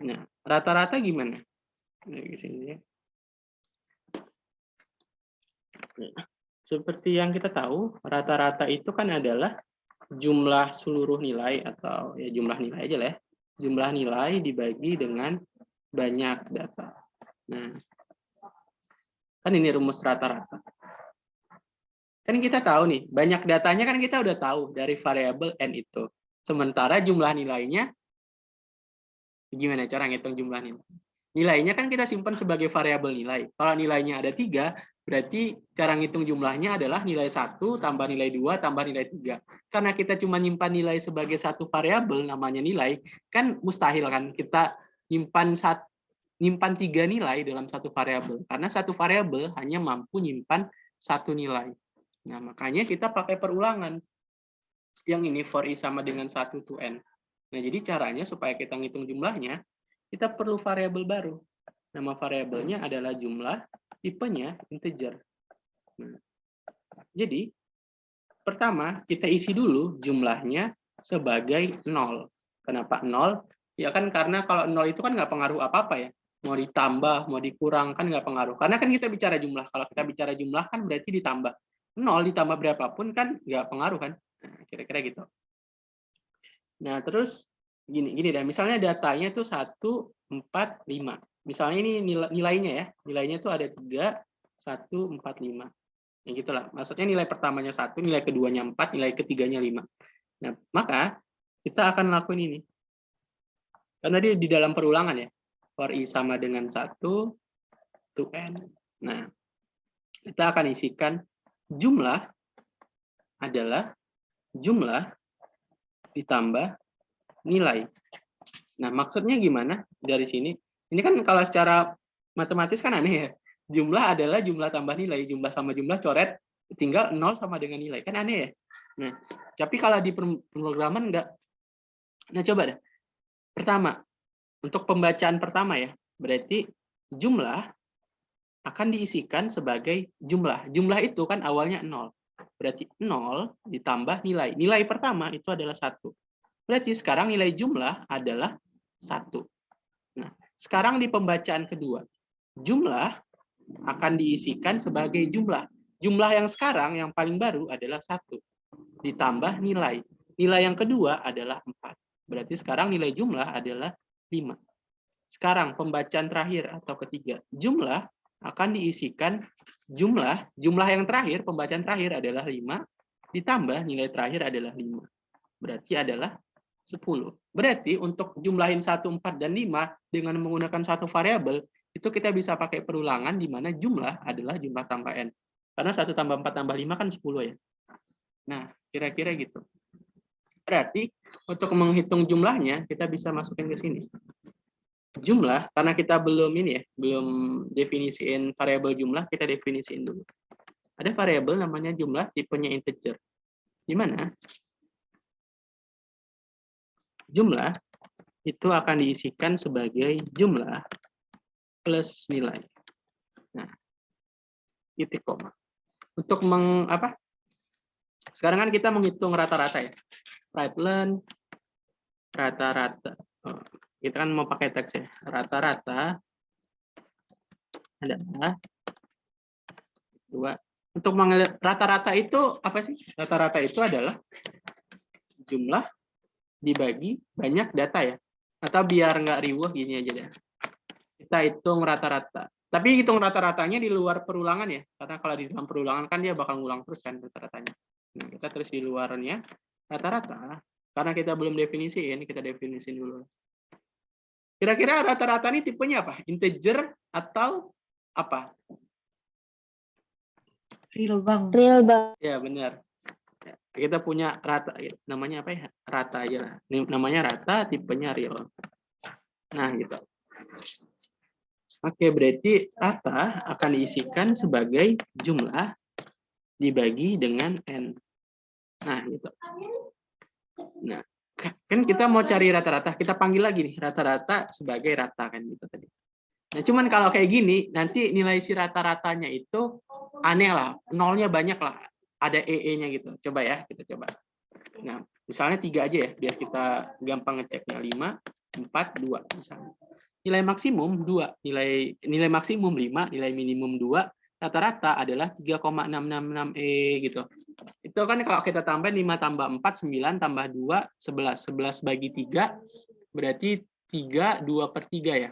Nah, rata-rata gimana? Nah, di sini ya. Nah, seperti yang kita tahu, rata-rata itu kan adalah jumlah seluruh nilai atau ya jumlah nilai aja lah ya. Jumlah nilai dibagi dengan banyak data. Nah, kan ini rumus rata-rata. Kan kita tahu nih, banyak datanya kan kita udah tahu dari variabel n itu. Sementara jumlah nilainya, gimana cara ngitung jumlah nilai? Nilainya kan kita simpan sebagai variabel nilai. Kalau nilainya ada 3, berarti cara ngitung jumlahnya adalah nilai 1 tambah nilai 2 tambah nilai 3. Karena kita cuma nyimpan nilai sebagai satu variabel namanya nilai, kan mustahil kan kita nyimpan 3 nilai dalam satu variabel. Karena satu variabel hanya mampu nyimpan satu nilai. Nah, makanya kita pakai perulangan. Yang ini for i sama dengan 1 to n. Nah, jadi caranya supaya kita ngitung jumlahnya, kita perlu variabel baru. Nama variabelnya adalah jumlah, tipenya integer. Nah, jadi, pertama kita isi dulu jumlahnya sebagai 0. Kenapa 0? Ya kan karena kalau 0 itu kan nggak pengaruh apa-apa ya. mau ditambah, mau dikurang, kan nggak pengaruh. Karena kan kita bicara jumlah. Kalau kita bicara jumlah kan berarti ditambah. 0 ditambah berapapun kan nggak pengaruh kan. Nah, kira-kira gitu. Nah, terus gini deh. Misalnya datanya tuh 1, 4, 5. Misalnya ini nilainya ya. Nilainya tuh ada 3, 1, 4, 5. Ya gitulah. Maksudnya nilai pertamanya 1, nilai keduanya 4, nilai ketiganya 5. Nah, maka kita akan lakuin ini. Karena dia di dalam perulangan ya. For i sama dengan 1 to n. Nah, kita akan isikan jumlah adalah jumlah ditambah nilai. Nah, maksudnya gimana dari sini? Ini kan kalau secara matematis kan aneh ya. Jumlah adalah jumlah tambah nilai. Jumlah sama jumlah coret, tinggal 0 sama dengan nilai. Kan aneh ya? Nah, tapi kalau di pemrograman enggak. Nah, coba deh. Pertama, untuk pembacaan pertama ya, berarti jumlah akan diisikan sebagai jumlah. Jumlah itu kan awalnya 0. Berarti 0 ditambah nilai. Nilai pertama itu adalah 1. Berarti sekarang nilai jumlah adalah 1. Nah, sekarang di pembacaan kedua, jumlah akan diisikan sebagai jumlah. Jumlah yang sekarang yang paling baru adalah 1. Ditambah nilai. Nilai yang kedua adalah 4. Berarti sekarang nilai jumlah adalah 5. Sekarang pembacaan terakhir atau ketiga, jumlah akan diisikan jumlah yang terakhir, pembacaan terakhir adalah 5, ditambah nilai terakhir adalah 5. Berarti adalah 10. Berarti untuk jumlahin 1, 4, dan 5 dengan menggunakan satu variabel, itu kita bisa pakai perulangan di mana jumlah adalah jumlah tambah n. Karena 1 tambah 4 tambah 5 kan 10 ya. Nah, kira-kira gitu. Berarti untuk menghitung jumlahnya, kita bisa masukin ke sini. Jumlah, karena kita belum ini ya, belum definisiin variabel jumlah, kita definisiin dulu. Ada variabel namanya jumlah, tipenya integer. Di mana jumlah itu akan diisikan sebagai jumlah plus nilai. Nah, titik koma. Untuk sekarang kan kita menghitung rata-rata ya. Right-len, rata-rata. Oh, kita kan mau pakai teks ya. Rata-rata adalah 2. Untuk rata-rata itu apa sih? Rata-rata itu adalah jumlah dibagi banyak data ya. Atau biar nggak riuh gini aja deh. Kita hitung rata-rata. Tapi hitung rata-ratanya di luar perulangan ya. Karena kalau di dalam perulangan kan dia bakal ngulang terus kan rata-ratanya. Nah, kita terus di luarnya rata-rata. Karena kita belum definisiin, kita definisiin dulu. Kira-kira rata-rata ini tipenya apa? Integer atau apa? Real bang. Real bang. Ya, benar. Kita punya rata, namanya apa ya? Rata aja lah. Namanya rata, tipenya real. Nah, gitu. Oke, berarti rata akan diisikan sebagai jumlah dibagi dengan n. Nah, gitu. Nah, kan kita mau cari rata-rata, kita panggil lagi nih rata-rata sebagai rata kan gitu tadi. Nah, cuman kalau kayak gini, nanti nilai si rata-ratanya itu aneh lah, nolnya banyak lah, ada EE-nya gitu. Coba ya, kita coba. Nah, misalnya 3 aja ya, biar kita gampang ngeceknya. 5, 4, 2 misalnya. Nilai maksimum 2, nilai maksimum 5, nilai minimum 2, rata-rata adalah 3,666E gitu. Itu kan kalau kita tambah 5 tambah 4, 9 tambah 2, 11. 11 bagi 3, berarti 3, 2/3 ya.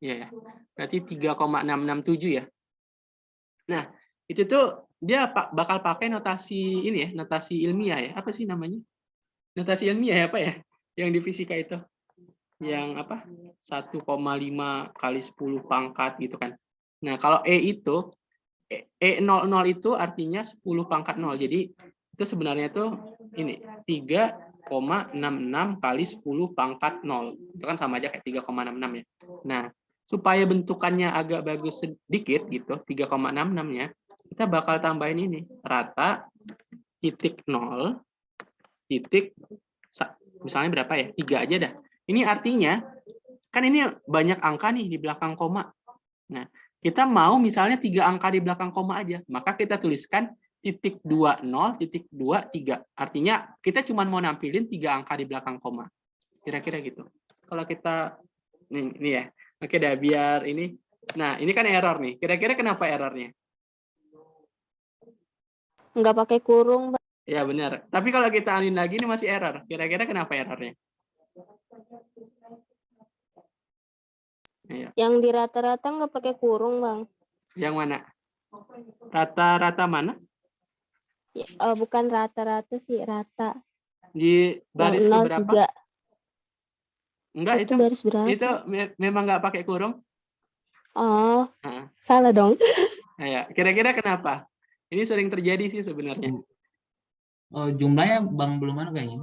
Iya ya. Berarti 3,667 ya. Nah, itu tuh dia bakal pakai notasi ini ya, notasi ilmiah ya. Apa sih namanya? Notasi ilmiah ya, apa ya? Yang di fisika itu. Yang apa? 1,5 kali 10 pangkat gitu kan. Nah, kalau E00 itu artinya 10 pangkat 0. Jadi itu sebenarnya tuh ini 3,66 kali 10 pangkat 0. Itu kan sama aja kayak 3,66 ya. Nah, supaya bentukannya agak bagus sedikit gitu, 3,66-nya, kita bakal tambahin ini, rata titik 0 titik misalnya berapa ya? 3 aja dah. Ini artinya kan ini banyak angka nih di belakang koma. Nah, kita mau misalnya 3 angka di belakang koma aja, maka kita tuliskan titik 20 titik 23. Artinya kita cuma mau nampilin 3 angka di belakang koma. Kira-kira gitu. Kalau kita ini ya, Oke dah, biar ini. Nah, ini kan error nih. Kira-kira kenapa errornya? Nggak pakai kurung, Bang. Ya benar. Tapi kalau kita alin lagi ini masih error. Kira-kira kenapa errornya? Iya. Yang di rata-rata nggak pakai kurung, Bang. Yang mana? Rata-rata mana? Ya, bukan rata-rata sih, rata. Di baris Yang keberapa? 03. Enggak, Itu baris berapa? itu memang nggak pakai kurung. Oh, Nah, salah dong. ya. Kira-kira kenapa? Ini sering terjadi sih sebenarnya. Oh, jumlahnya Bang belum anu kayaknya.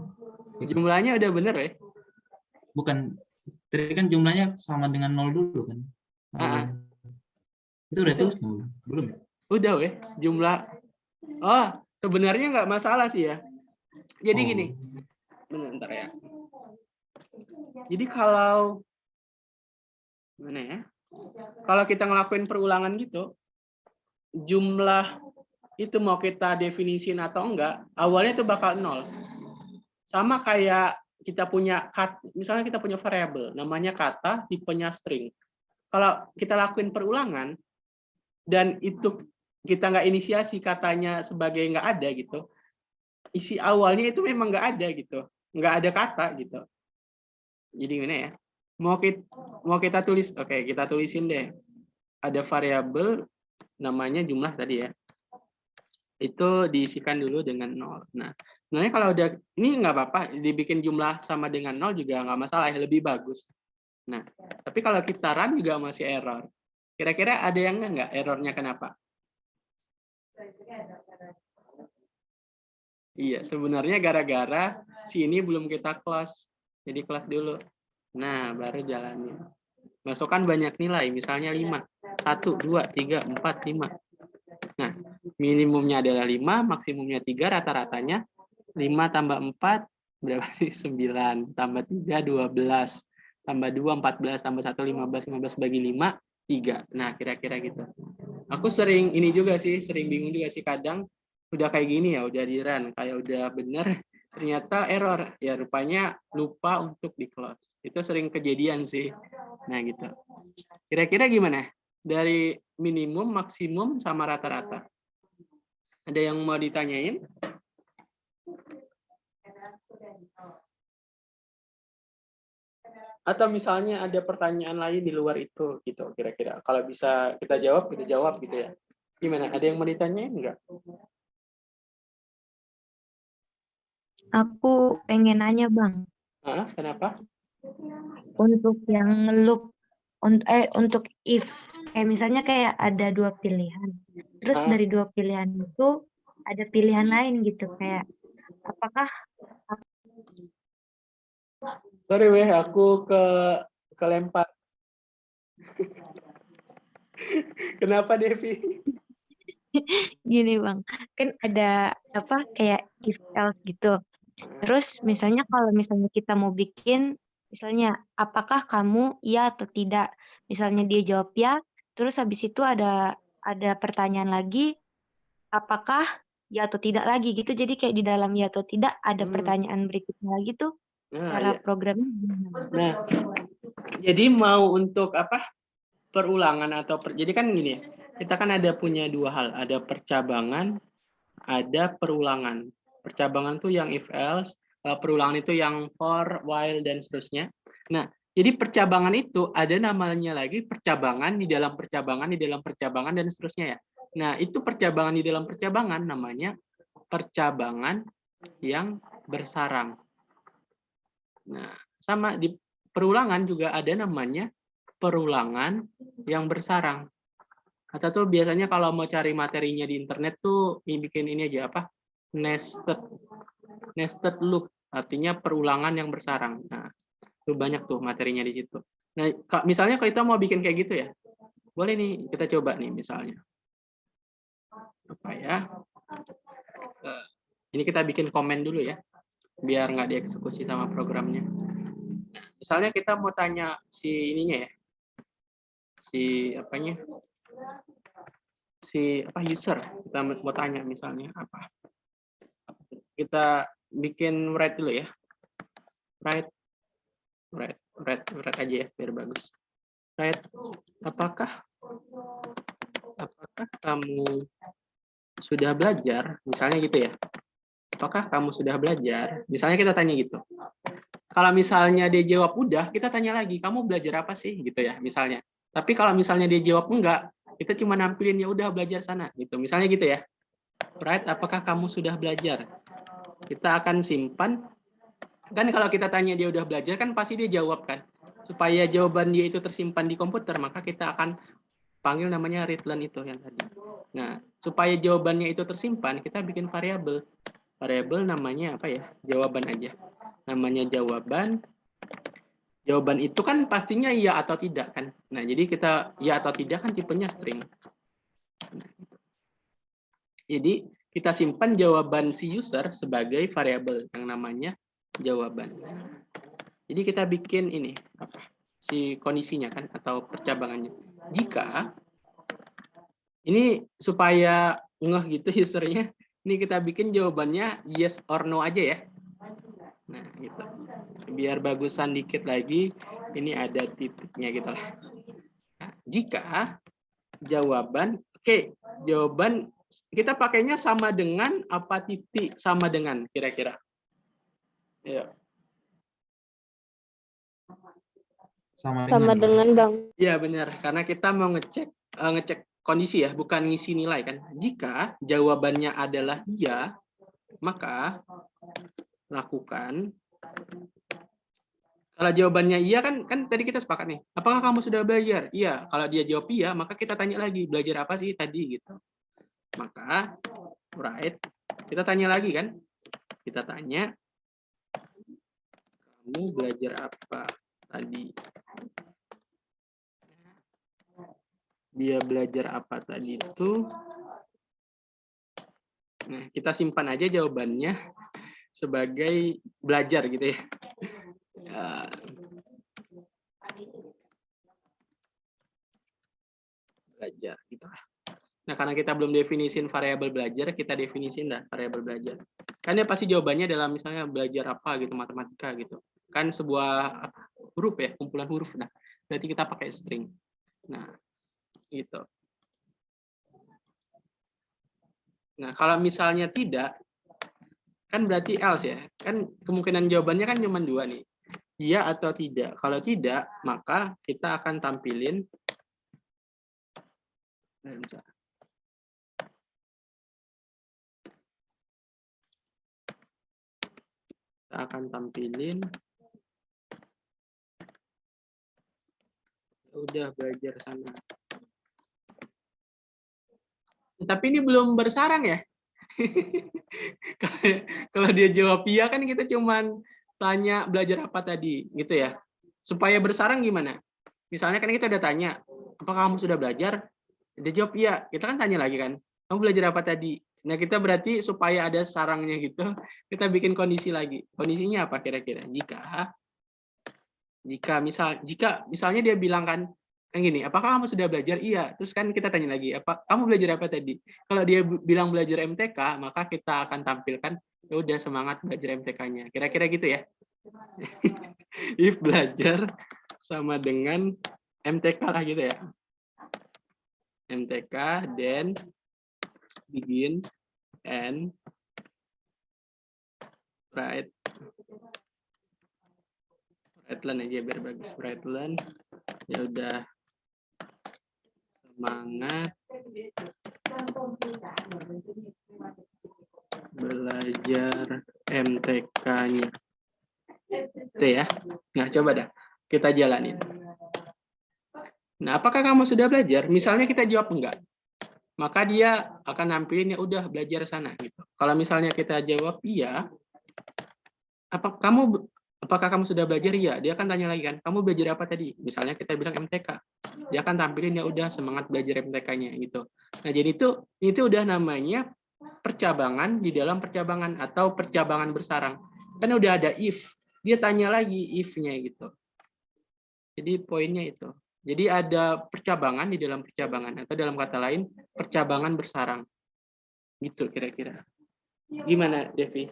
Jumlahnya udah bener ya. Bukan, tadi kan jumlahnya sama dengan 0 dulu kan. Ah, Itu udah Itu- tulis belum ya? Udah weh, jumlah. Oh, sebenarnya nggak masalah sih ya. Jadi Oh. gini, bentar ya. Jadi kalau mana ya? Kalau kita ngelakuin perulangan gitu, jumlah itu mau kita definisin atau enggak, awalnya itu bakal 0. Sama kayak kita punya misalnya kita punya variabel namanya kata, tipenya string. Kalau kita lakuin perulangan dan itu kita nggak inisiasi katanya sebagai nggak ada gitu, isi awalnya itu memang nggak ada gitu, nggak ada kata gitu. Jadi gimana ya? Mau kita tulis, oke kita tulisin deh. Ada variabel namanya jumlah tadi ya. Itu diisikan dulu dengan 0. Nah, sebenarnya kalau udah ini nggak apa-apa, dibikin jumlah sama dengan 0 juga nggak masalah, lebih bagus. Nah, tapi kalau kita run juga masih error. Kira-kira ada yang nggak errornya kenapa? Iya, sebenarnya gara-gara si ini belum kita close. Jadi close dulu. Nah, baru jalanin. Masukkan banyak nilai, misalnya 5. 1, 2, 3, 4, 5. Nah, minimumnya adalah 5, maksimumnya 3, rata-ratanya 5 tambah 4, berapa sih? 9. Tambah 3, 12. Tambah 2, 14. Tambah 1, 15. 15 bagi 5, 3. Nah, kira-kira gitu. Aku sering ini juga sih, sering bingung juga sih. Kadang udah kayak gini ya, udah di run. Kayak udah bener, ternyata error. Ya, rupanya lupa untuk di close. Itu sering kejadian sih. Nah, gitu. Kira-kira gimana? Dari minimum, maksimum, sama rata-rata. Ada yang mau ditanyain? Atau misalnya ada pertanyaan lain di luar itu, gitu kira-kira. Kalau bisa kita jawab gitu ya. Gimana? Ada yang mau ditanyain nggak? Aku pengen nanya Bang, Kenapa? untuk yang loop, untuk if, kayak misalnya kayak ada 2 pilihan, terus dari 2 pilihan itu ada pilihan lain gitu, kayak apakah Sorry weh, aku kelempar. Kenapa Devi? gini Bang, kan ada apa kayak if else gitu. Terus misalnya kalau misalnya kita mau bikin, misalnya apakah kamu ya atau tidak, misalnya dia jawab ya, terus habis itu ada pertanyaan lagi, apakah ya atau tidak lagi gitu. Jadi kayak di dalam ya atau tidak ada pertanyaan berikutnya lagi tuh, Nah, cara ya. programnya gimana? Nah, jadi mau untuk apa? Perulangan atau jadi kan gini ya. Kita kan ada punya dua hal, ada percabangan, ada perulangan. Percabangan tuh yang if else, perulangan itu yang for, while, dan seterusnya. Nah, jadi percabangan itu ada namanya lagi percabangan di dalam percabangan di dalam percabangan dan seterusnya ya. Nah, itu percabangan di dalam percabangan namanya percabangan yang bersarang. Nah, sama di perulangan juga ada namanya perulangan yang bersarang. Atau tuh biasanya kalau mau cari materinya di internet tuh bikin ini aja apa? Nested loop, artinya perulangan yang bersarang. Nah, itu banyak tuh materinya di situ. Nah, misalnya kalau kita mau bikin kayak gitu ya, boleh nih kita coba nih misalnya. Apa ya? Ini kita bikin komen dulu ya, biar nggak dieksekusi sama programnya. Nah, misalnya kita mau tanya si ininya ya, si apanya? Si apa user, kita mau tanya misalnya apa? Kita bikin write dulu ya. Write aja ya biar bagus. right? Apakah kamu sudah belajar? Misalnya gitu ya. Apakah kamu sudah belajar? Misalnya kita tanya gitu. Kalau misalnya dia jawab udah, kita tanya lagi, kamu belajar apa sih? Gitu ya, misalnya. Tapi kalau misalnya dia jawab enggak, kita cuma nampilin ya udah belajar sana gitu. Misalnya gitu ya. Right, apakah kamu sudah belajar? Kita akan simpan. Kan kalau kita tanya dia udah belajar kan pasti dia jawab kan. Supaya jawaban dia itu tersimpan di komputer, maka kita akan panggil namanya readline itu yang tadi. Nah, supaya jawabannya itu tersimpan, kita bikin variabel. Variabel namanya apa ya? Jawaban aja. Namanya jawaban. Jawaban itu kan pastinya iya atau tidak kan. Nah, jadi kita iya atau tidak kan tipenya string. Jadi kita simpan jawaban si user sebagai variabel yang namanya jawaban. Jadi kita bikin ini apa? Si kondisinya kan atau percabangannya. Jika ini supaya ngeh gitu usernya, ini kita bikin jawabannya yes or no aja ya. Nah, gitu. Biar bagusan dikit lagi, ini ada titiknya gitu lah. Nah, jika jawaban, jawaban kita pakainya sama dengan apa titik sama dengan kira-kira? Ya. Sama dengan Bang. Iya benar, karena kita mau ngecek kondisi ya, bukan ngisi nilai kan. Jika jawabannya adalah iya, maka lakukan. Kalau jawabannya iya kan tadi kita sepakat nih. Apakah kamu sudah belajar? Iya. Kalau dia jawab iya, maka kita tanya lagi, belajar apa sih tadi gitu. Maka right, kita tanya lagi kan? Kita tanya, kamu belajar apa tadi? Dia belajar apa tadi itu? Nah, kita simpan aja jawabannya sebagai belajar gitu ya. Belajar gitu. Nah, karena kita belum definisin variabel belajar, kita definisin dah variabel belajar. Kan dia pasti jawabannya dalam misalnya belajar apa gitu, matematika gitu. Kan sebuah huruf ya, kumpulan huruf. Nah, berarti kita pakai string. Nah, gitu. Nah, kalau misalnya tidak, kan berarti else ya. Kan kemungkinan jawabannya kan cuma dua nih. Iya atau tidak. Kalau tidak, maka kita akan tampilin. Kita akan tampilin. Udah belajar sana. Tapi ini belum bersarang ya. Kalau dia jawab iya kan kita cuman tanya belajar apa tadi gitu ya. Supaya bersarang gimana? Misalnya kan kita udah tanya, apakah kamu sudah belajar? Dia jawab iya. Kita kan tanya lagi kan, kamu belajar apa tadi? Nah, kita berarti supaya ada sarangnya gitu, kita bikin kondisi lagi. Kondisinya apa kira-kira? Jika misalnya dia bilang kan gini, apakah kamu sudah belajar? Iya. Terus kan kita tanya lagi, apa kamu belajar apa tadi? Kalau dia bilang belajar MTK, maka kita akan tampilkan ya udah semangat belajar MTK-nya. Kira-kira gitu ya. If belajar sama dengan MTK lah gitu ya. MTK then begin and write. Write-line aja biar bagus. Write-line. Ya udah semangat belajar MTK-nya. Itu ya. Nah, coba dah kita jalanin. Nah, apakah kamu sudah belajar? Misalnya kita jawab enggak. Maka dia akan nampilin ya udah belajar sana gitu. Kalau misalnya kita jawab iya, apakah kamu sudah belajar? Iya. Dia akan tanya lagi kan, kamu belajar apa tadi? Misalnya kita bilang MTK. Dia akan tampilin ya udah semangat belajar MTK-nya gitu. Nah, jadi itu udah namanya percabangan di dalam percabangan atau percabangan bersarang. Kan udah ada if. Dia tanya lagi if-nya gitu. Jadi poinnya itu. Jadi ada percabangan di dalam percabangan atau dalam kata lain percabangan bersarang. Gitu kira-kira. Gimana, Devi?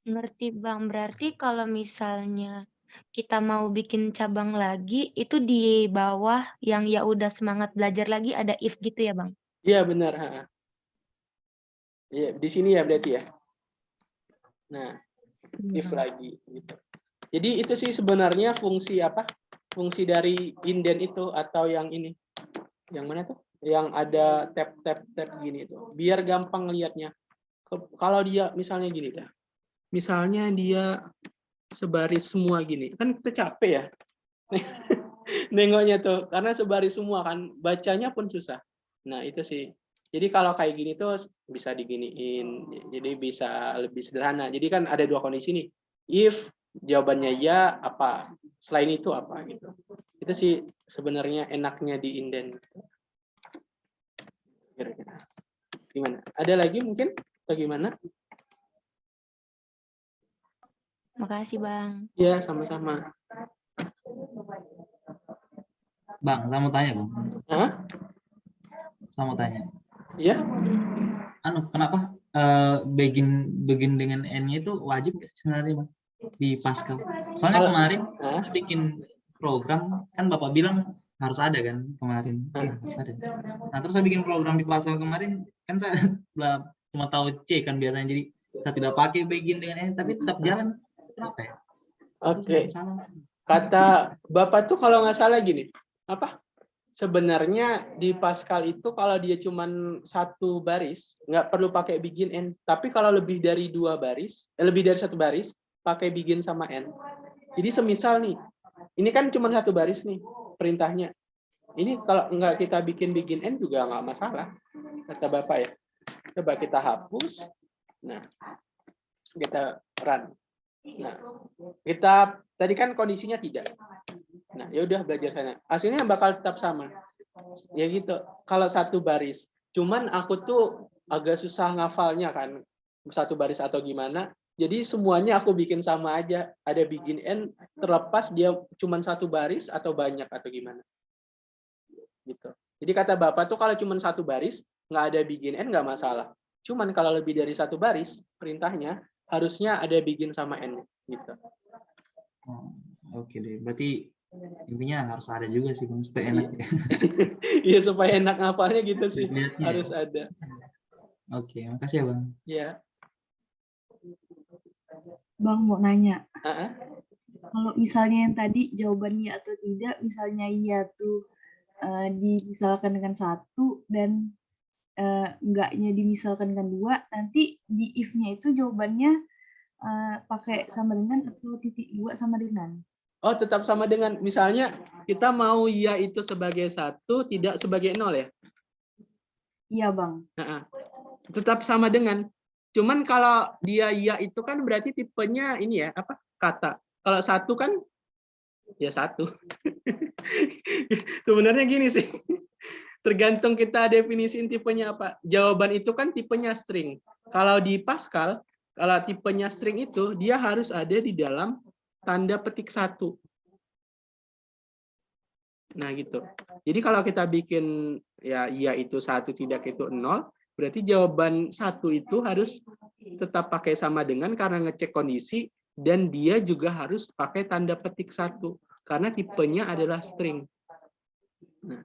Ngerti Bang, berarti kalau misalnya kita mau bikin cabang lagi, itu di bawah yang ya udah semangat belajar lagi ada if gitu ya, Bang? Iya benar. Iya di sini ya berarti ya. Nah, if lagi gitu. Jadi itu sih sebenarnya fungsi apa? Fungsi dari indent itu atau yang ini. Yang mana tuh? Yang ada tab gini itu. Biar gampang lihatnya. Kalau dia misalnya gini dah. Misalnya dia sebaris semua gini. Kan kita capek ya. Nengoknya tuh karena sebaris semua kan bacanya pun susah. Nah, itu sih. Jadi kalau kayak gini tuh bisa diginiin. Jadi bisa lebih sederhana. Jadi kan ada dua kondisi nih. If jawabannya ya apa, selain itu apa gitu. Itu sih sebenarnya enaknya di indent. Kira-kira. Gimana? Ada lagi mungkin atau gimana? Makasih, Bang. Ya, sama-sama. Bang, saya mau tanya, Bang. Hah? Saya mau tanya. Iya? Kenapa begin dengan N-nya itu wajib nggak sih sebenarnya, Bang? Di Pascal. Soalnya kemarin saya bikin program, kan Bapak bilang harus ada kan kemarin. Harus ada. Nah, terus saya bikin program di Pascal kemarin, kan saya cuma tahu C kan biasanya, jadi saya tidak pakai begin dengan N, tapi tetap jalan. Kenapa ya? Oke. Kata Bapak tuh kalau nggak salah gini, apa? Sebenarnya di Pascal itu kalau dia cuma satu baris, nggak perlu pakai begin N. Tapi kalau lebih dari dua baris, lebih dari satu baris, pakai begin sama N. Jadi semisal nih, ini kan cuma satu baris nih perintahnya. Ini kalau nggak kita bikin begin N juga nggak masalah, kata Bapak ya. Coba kita hapus. Nah, kita run. Nah, kita tadi kan kondisinya tidak. Nah, ya udah belajar sana. Hasilnya bakal tetap sama. Ya gitu. Kalau satu baris. Cuman aku tuh agak susah ngafalnya kan. Satu baris atau gimana. Jadi semuanya aku bikin sama aja. Ada begin end terlepas dia cuman satu baris atau banyak atau gimana. Gitu. Jadi kata Bapak tuh kalau cuman satu baris nggak ada begin end nggak masalah. Cuman kalau lebih dari satu baris perintahnya harusnya ada begin sama end gitu. Oke deh, berarti intinya harus ada juga sih Bang, supaya enak. Iya supaya enak ngapalnya gitu sih. Lihatnya. Harus ada. Oke, makasih ya Bang. Ya. Bang mau nanya. Kalau misalnya yang tadi jawabannya atau tidak, misalnya iya tuh dimisalkan dengan satu dan enggaknya dimisalkan dengan dua, nanti di if-nya itu jawabannya pakai sama dengan atau titik dua sama dengan? Oh, tetap sama dengan. Misalnya kita mau ya itu sebagai satu, tidak sebagai nol ya? Iya, Bang. Tetap sama dengan. Cuman kalau dia ya itu kan berarti tipenya ini ya, apa? Kata. Kalau satu kan ya satu. Sebenarnya gini sih. Tergantung kita definisiin tipenya apa. Jawaban itu kan tipenya string. Kalau di Pascal, kalau tipenya string itu dia harus ada di dalam tanda petik satu. Nah gitu. Jadi kalau kita bikin ya itu satu tidak itu 0, berarti jawaban satu itu harus tetap pakai sama dengan karena ngecek kondisi dan dia juga harus pakai tanda petik satu karena tipenya adalah string. Nah,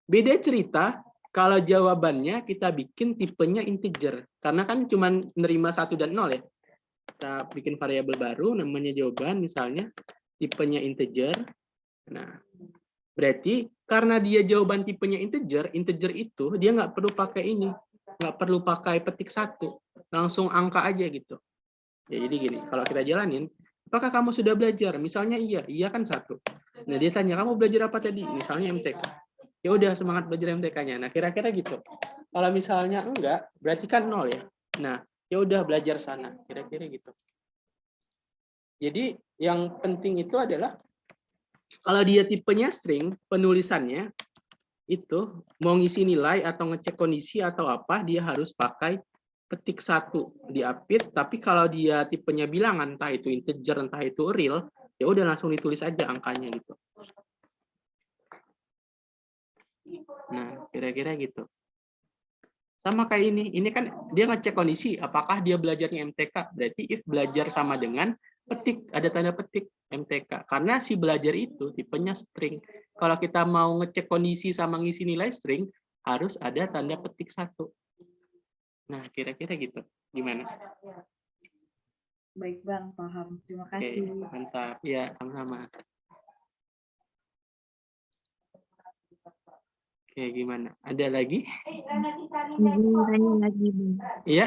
beda cerita kalau jawabannya kita bikin tipenya integer karena kan cuma nerima 1 dan 0 ya. Kita bikin variabel baru namanya jawaban misalnya tipenya integer. Nah, berarti karena dia jawaban tipenya integer, integer itu dia nggak perlu pakai ini, nggak perlu pakai petik satu, langsung angka aja gitu. Ya jadi gini, kalau kita jalanin, apakah kamu sudah belajar? Misalnya iya kan satu. Nah dia tanya kamu belajar apa tadi? Misalnya MTK. Ya udah semangat belajar MTK-nya. Nah kira-kira gitu. Kalau misalnya enggak, berarti kan 0 ya. Nah ya udah belajar sana, kira-kira gitu. Jadi yang penting itu adalah kalau dia tipenya string, penulisannya itu mau ngisi nilai atau ngecek kondisi atau apa, dia harus pakai petik satu diapit. Tapi kalau dia tipenya bilangan, entah itu integer, entah itu real, ya udah langsung ditulis aja angkanya gitu. Nah, kira-kira gitu. Sama kayak ini kan dia ngecek kondisi, apakah dia belajarnya MTK, berarti if belajar sama dengan petik, ada tanda petik, MTK. Karena si belajar itu tipenya string. Kalau kita mau ngecek kondisi sama ngisi nilai string, harus ada tanda petik 1. Nah, kira-kira gitu. Gimana? Baik Bang, paham. Terima Oke, kasih. mantap. Ya, sama-sama. Oke, gimana? Ada lagi? Izin tanya lagi, Bang. Iya?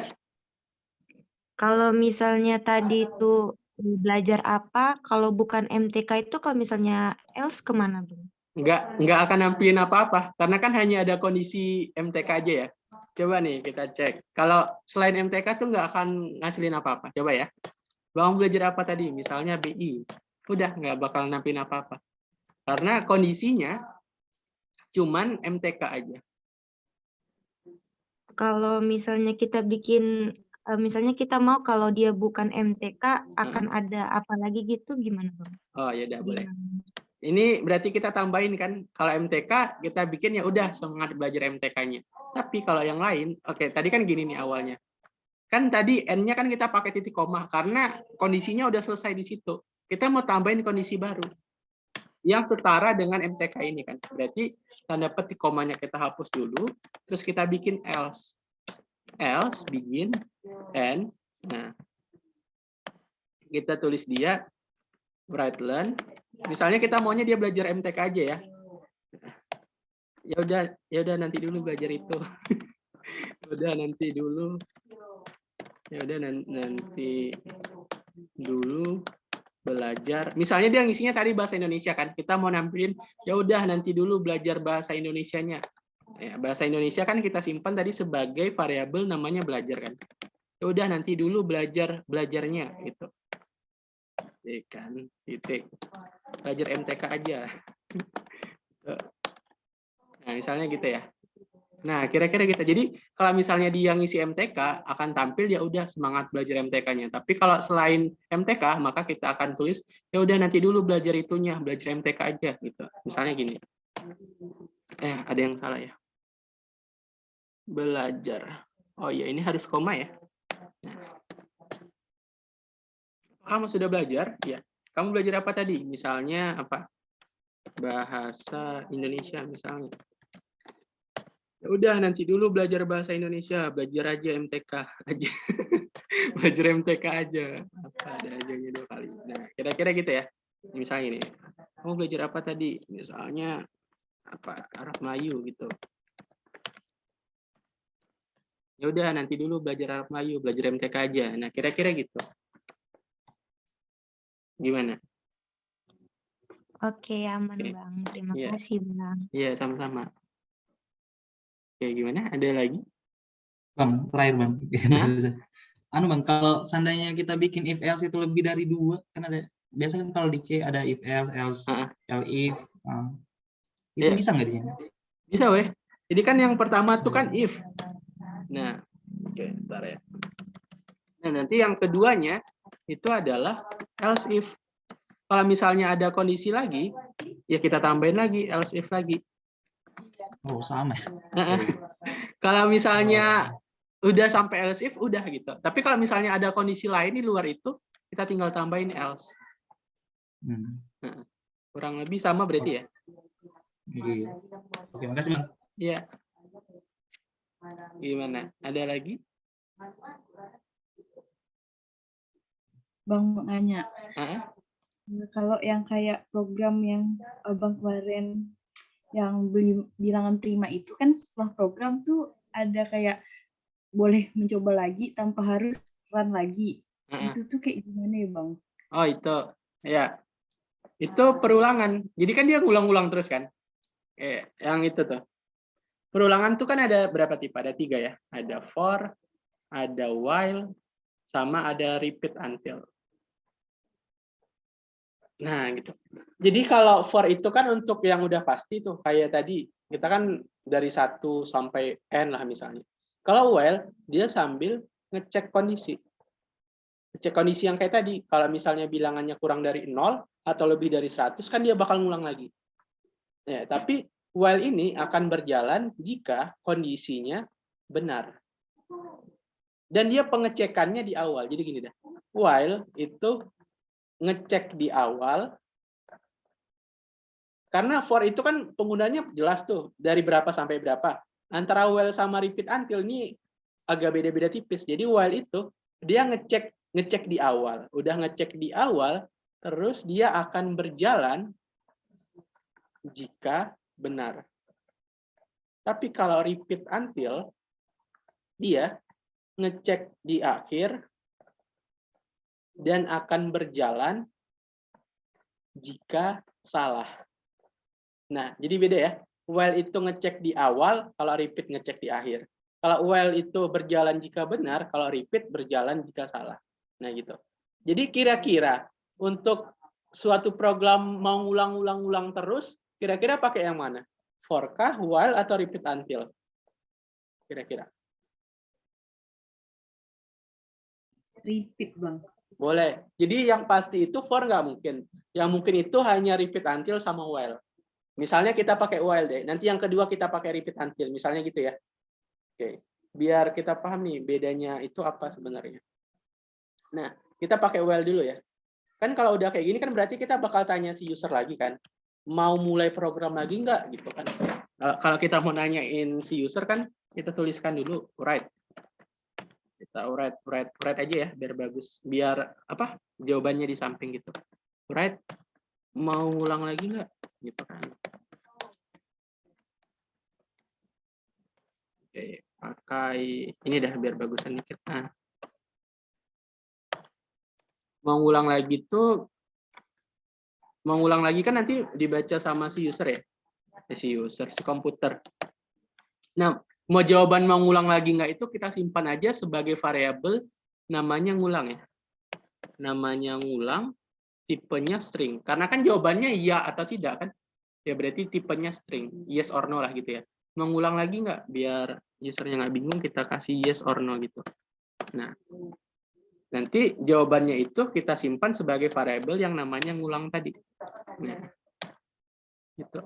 Kalau misalnya tadi itu belajar apa, kalau bukan MTK itu kalau misalnya else kemana, Bang? Nggak akan nampilin apa-apa. Karena kan hanya ada kondisi MTK aja ya. Coba nih kita cek. Kalau selain MTK tuh nggak akan ngasilin apa-apa. Coba ya. Bang belajar apa tadi? Misalnya BI. Udah, nggak bakal nampilin apa-apa. Karena kondisinya cuman MTK aja. Kalau misalnya kita bikin, misalnya kita mau kalau dia bukan MTK, akan ada apa lagi gitu, gimana Bang? Oh ya udah boleh. Gimana? Ini berarti kita tambahin kan, kalau MTK kita bikin ya udah semangat belajar MTK-nya. Tapi kalau yang lain, oke tadi kan gini nih awalnya. Kan tadi N-nya kan kita pakai titik koma karena kondisinya udah selesai di situ. Kita mau tambahin kondisi baru yang setara dengan MTK ini kan. Berarti tanda petik komanya kita hapus dulu, terus kita bikin else. Else begin N. Nah, kita tulis dia write learn. Misalnya kita maunya dia belajar MTK aja ya. Ya udah nanti dulu belajar itu. Udah nanti dulu. Ya udah nanti dulu belajar. Misalnya dia ngisinya tadi bahasa Indonesia kan. Kita mau nampilin ya udah nanti dulu belajar bahasa Indonesianya. Ya, bahasa Indonesia kan kita simpan tadi sebagai variabel namanya belajar kan. Ya udah nanti dulu belajarnya gitu. Kan titik belajar MTK aja. Nah misalnya gitu ya. Nah kira-kira gitu. Jadi kalau misalnya dia ngisi MTK akan tampil ya udah semangat belajar MTK-nya. Tapi kalau selain MTK maka kita akan tulis ya udah nanti dulu belajar itunya, belajar MTK aja gitu. Misalnya gini. Ada yang salah ya. Belajar. Oh iya ini harus koma ya. Nah. Kamu sudah belajar? Ya. Kamu belajar apa tadi? Misalnya apa? Bahasa Indonesia misalnya. Ya udah nanti dulu belajar bahasa Indonesia, belajar aja MTK aja. Belajar MTK aja. Apa ada aja gitu kali. Nah, kira-kira gitu ya. Misalnya ini. Kamu belajar apa tadi? Misalnya apa? Arab Melayu gitu. Ya udah nanti dulu belajar Arab Melayu, belajar MTK aja. Nah, kira-kira gitu. Gimana? Oke, aman Oke. Bang. Terima Iya. kasih Bang. Iya, sama-sama. Oke, gimana? Ada lagi? Bang, terakhir Bang. Hah? Bang, kalau seandainya kita bikin if else itu lebih dari 2, kan ada biasanya kan kalau di C ada if else, if. Itu Iya. bisa nggak di sini? Bisa weh. Jadi kan yang pertama tuh kan if. Nah, oke, bentar ya. Nah, nanti yang keduanya itu adalah else if. Kalau misalnya ada kondisi lagi, ya kita tambahin lagi else if lagi. Oh, sama. Kalau misalnya udah sampai else if, udah gitu. Tapi kalau misalnya ada kondisi lain di luar itu, kita tinggal tambahin else. Nah, kurang lebih sama berarti ya. Iya. Oke, makasih Bang. Iya. Gimana? Ada lagi? Bang mau nanya. Kalau yang kayak program yang Abang kemarin yang bilangan prima itu kan setelah program tuh ada kayak boleh mencoba lagi tanpa harus run lagi. Itu tuh kayak gimana ya Bang? Oh itu, ya. Itu perulangan. Jadi kan dia ngulang-ulang terus kan. Yang itu tuh. Perulangan tuh kan ada berapa tipe? Ada 3 ya. Ada for, ada while, sama ada repeat until. Nah, gitu. Jadi kalau for itu kan untuk yang udah pasti tuh, kayak tadi, kita kan dari 1 sampai N lah misalnya. Kalau while, dia sambil ngecek kondisi. Ngecek kondisi yang kayak tadi, kalau misalnya bilangannya kurang dari 0 atau lebih dari 100, kan dia bakal ngulang lagi. Ya, tapi while ini akan berjalan jika kondisinya benar. Dan dia pengecekannya di awal. Jadi gini dah. While itu ngecek di awal, karena for itu kan penggunanya jelas tuh dari berapa sampai berapa. Antara while sama repeat until ini agak beda-beda tipis. Jadi while itu dia ngecek di awal, udah ngecek di awal, terus dia akan berjalan jika benar. Tapi kalau repeat until, dia ngecek di akhir dan akan berjalan jika salah. Nah, jadi beda ya. While itu ngecek di awal, kalau repeat ngecek di akhir. Kalau while itu berjalan jika benar, kalau repeat berjalan jika salah. Nah, gitu. Jadi kira-kira untuk suatu program mau ulang-ulang terus, kira-kira pakai yang mana? For kah, while, atau repeat until? Kira-kira. Repeat, Bang. Boleh. Jadi yang pasti itu for nggak mungkin. Yang mungkin itu hanya repeat until sama while. Misalnya kita pakai while deh. Nanti yang kedua kita pakai repeat until. Misalnya gitu ya. Oke. Biar kita paham nih bedanya itu apa sebenarnya. Nah, kita pakai while dulu ya. Kan kalau udah kayak gini kan berarti kita bakal tanya si user lagi kan. Mau mulai program lagi nggak gitu kan. Kalau kita mau nanyain si user kan kita tuliskan dulu write. Kita write aja ya biar bagus. Biar apa? Jawabannya di samping gitu. Write mau ulang lagi nggak gitu kan. Oke, pakai ini dah biar bagusan dikit. Nah. Mau ulang lagi tuh mengulang lagi kan nanti dibaca sama si user ya, si komputer. Nah, mau jawaban mau ngulang lagi nggak itu kita simpan aja sebagai variabel namanya ngulang ya. Namanya ngulang, tipenya string. Karena kan jawabannya iya atau tidak kan, ya berarti tipenya string, yes or no lah gitu ya. Mengulang lagi nggak, biar usernya nggak bingung kita kasih yes or no gitu. Nah, nanti jawabannya itu kita simpan sebagai variabel yang namanya ngulang tadi. Nah, gitu.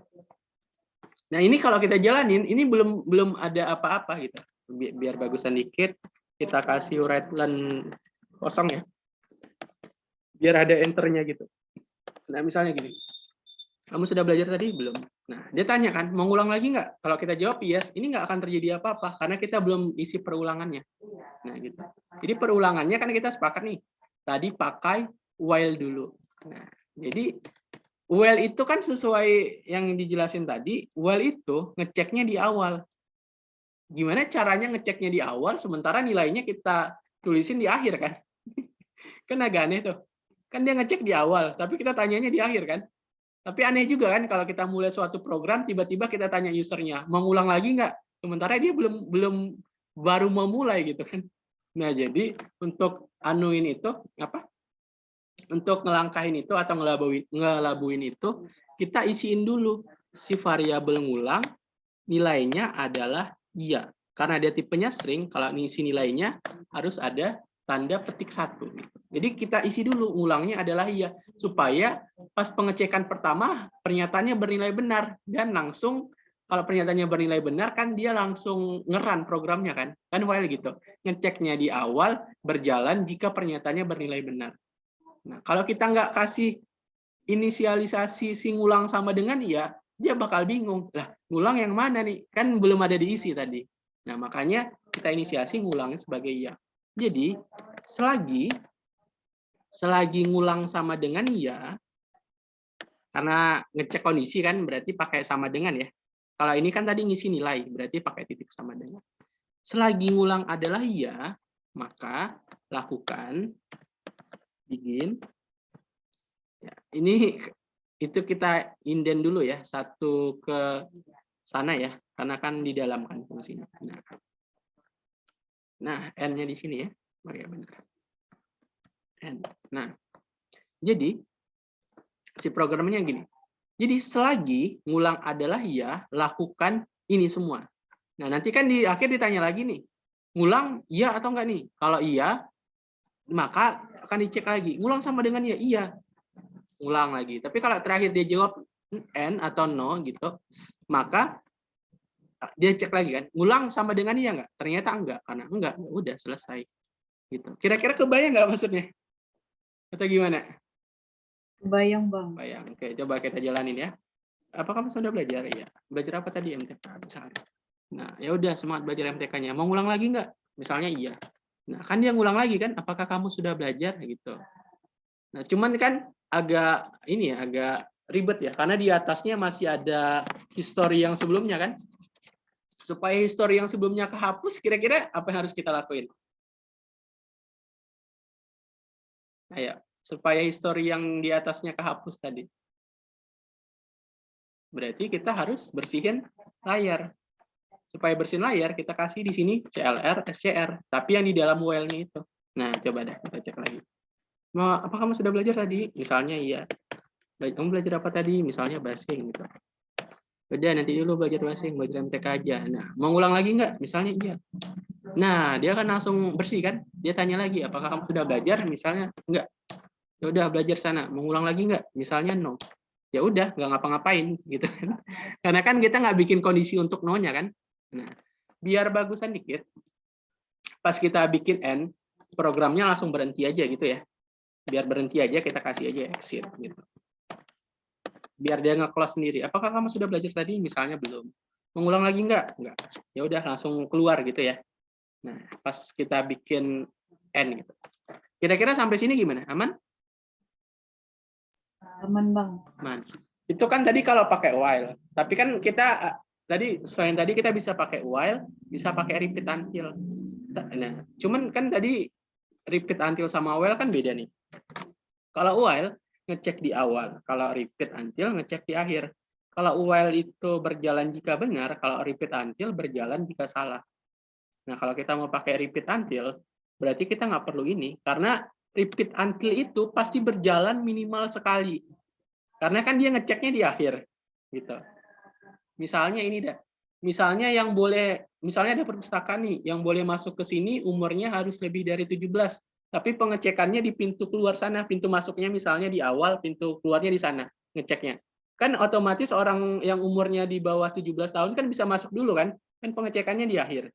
Nah ini kalau kita jalanin, ini belum ada apa-apa gitu. Biar bagusan dikit, kita kasih write len kosong ya. Biar ada enternya gitu. Nah misalnya gini, kamu sudah belajar tadi belum? Nah dia tanya kan, mau ngulang lagi nggak? Kalau kita jawab yes, ini nggak akan terjadi apa-apa karena kita belum isi perulangannya. Nah gitu. Jadi perulangannya kan kita sepakat nih. Tadi pakai while dulu. Nah jadi while itu kan sesuai yang dijelasin tadi, while itu ngeceknya di awal. Gimana caranya ngeceknya di awal, sementara nilainya kita tulisin di akhir kan? Kan agak aneh tuh. Kan dia ngecek di awal, tapi kita tanyanya di akhir kan? Tapi aneh juga kan kalau kita mulai suatu program, tiba-tiba kita tanya usernya, mau ngulang lagi nggak? Sementara dia belum baru mau mulai gitu kan? Nah jadi untuk anuin itu apa? Untuk ngelangkahin itu atau ngelabuin itu, kita isiin dulu si variabel ngulang, nilainya adalah iya. Karena dia tipenya string, kalau ngisi nilainya harus ada tanda petik 1. Jadi kita isi dulu ngulangnya adalah iya, supaya pas pengecekan pertama pernyataannya bernilai benar, dan langsung kalau pernyataannya bernilai benar kan dia langsung ngeran programnya kan while gitu. Ngeceknya di awal, berjalan jika pernyataannya bernilai benar. Nah, kalau kita nggak kasih inisialisasi si ngulang sama dengan iya, dia bakal bingung. Lah, ngulang yang mana nih? Kan belum ada diisi tadi. Nah, makanya kita inisiasi ngulangnya sebagai iya. Jadi, selagi ngulang sama dengan iya, karena ngecek kondisi kan berarti pakai sama dengan ya. Kalau ini kan tadi ngisi nilai, berarti pakai titik sama dengan. Selagi ngulang adalah iya, maka lakukan begin. Ya, ini itu kita indent dulu ya, satu ke sana ya, karena kan di dalam kan fungsinya. Nah, n-nya di sini ya. Oh ya benar. N. Nah, jadi si programnya gini. Jadi selagi ngulang adalah iya, lakukan ini semua. Nah, nanti kan di akhir ditanya lagi nih, ngulang iya atau enggak nih? Kalau iya, maka akan dicek lagi. Ngulang sama dengan iya, iya. Ngulang lagi. Tapi kalau terakhir dia jawab N atau no gitu, maka dia cek lagi kan. Ngulang sama dengan iya enggak? Ternyata enggak. Karena enggak, udah selesai. Gitu. Kira-kira kebayang enggak maksudnya? Atau gimana? Bayang Bang. Bayang. Oke, coba kita jalanin ya. Apa kamu sudah belajar? Ya. Belajar apa tadi MTK misalnya? Nah, ya udah semangat belajar MTK-nya. Mau ngulang lagi nggak? Misalnya iya. Nah, kan dia ngulang lagi kan? Apakah kamu sudah belajar gitu? Nah, cuman kan agak ini ya, agak ribet ya, karena di atasnya masih ada history yang sebelumnya kan. Supaya history yang sebelumnya kehapus, kira-kira apa yang harus kita lakuin? Ayo, supaya history yang di atasnya kehapus tadi. Berarti kita harus bersihin layar. Supaya bersihin layar, kita kasih di sini CLR, SCR. Tapi yang di dalam while-nya itu. Nah, coba deh kita cek lagi. Apa kamu sudah belajar tadi? Misalnya iya. Kamu belajar apa tadi? Misalnya basing gitu. Udah, nanti dulu belajar basing, belajar MTK aja. Nah, mau ngulang lagi nggak? Misalnya iya. Nah, dia akan langsung bersih kan? Dia tanya lagi, apakah kamu sudah belajar? Misalnya enggak. Ya udah belajar sana. Mau ngulang lagi nggak? Misalnya no. Ya udah, nggak ngapa-ngapain gitu kan. Karena kan kita nggak bikin kondisi untuk no-nya kan. Nah, biar bagusan dikit, pas kita bikin end, programnya langsung berhenti aja gitu ya. Biar berhenti aja, kita kasih aja exit gitu. Biar dia nge-close sendiri. Apakah kamu sudah belajar tadi? Misalnya belum. Mengulang lagi enggak? Enggak. Ya udah langsung keluar gitu ya. Nah, pas kita bikin end gitu. Kira-kira sampai sini gimana? Aman? Aman Bang. Aman. Itu kan tadi kalau pakai while. Tapi kan kita tadi selain tadi kita bisa pakai while, bisa pakai repeat until. Nah, cuman kan tadi repeat until sama while kan beda nih. Kalau while ngecek di awal, kalau repeat until ngecek di akhir. Kalau while itu berjalan jika benar, kalau repeat until berjalan jika salah. Nah, kalau kita mau pakai repeat until, berarti kita nggak perlu ini, karena repeat until itu pasti berjalan minimal sekali. Karena kan dia ngeceknya di akhir. Gitu. Misalnya ini dah. Misalnya yang boleh, misalnya ada perpustakaan nih, yang boleh masuk ke sini umurnya harus lebih dari 17. Tapi pengecekannya di pintu keluar sana, pintu masuknya misalnya di awal, pintu keluarnya di sana, ngeceknya. Kan otomatis orang yang umurnya di bawah 17 tahun kan bisa masuk dulu kan pengecekannya di akhir.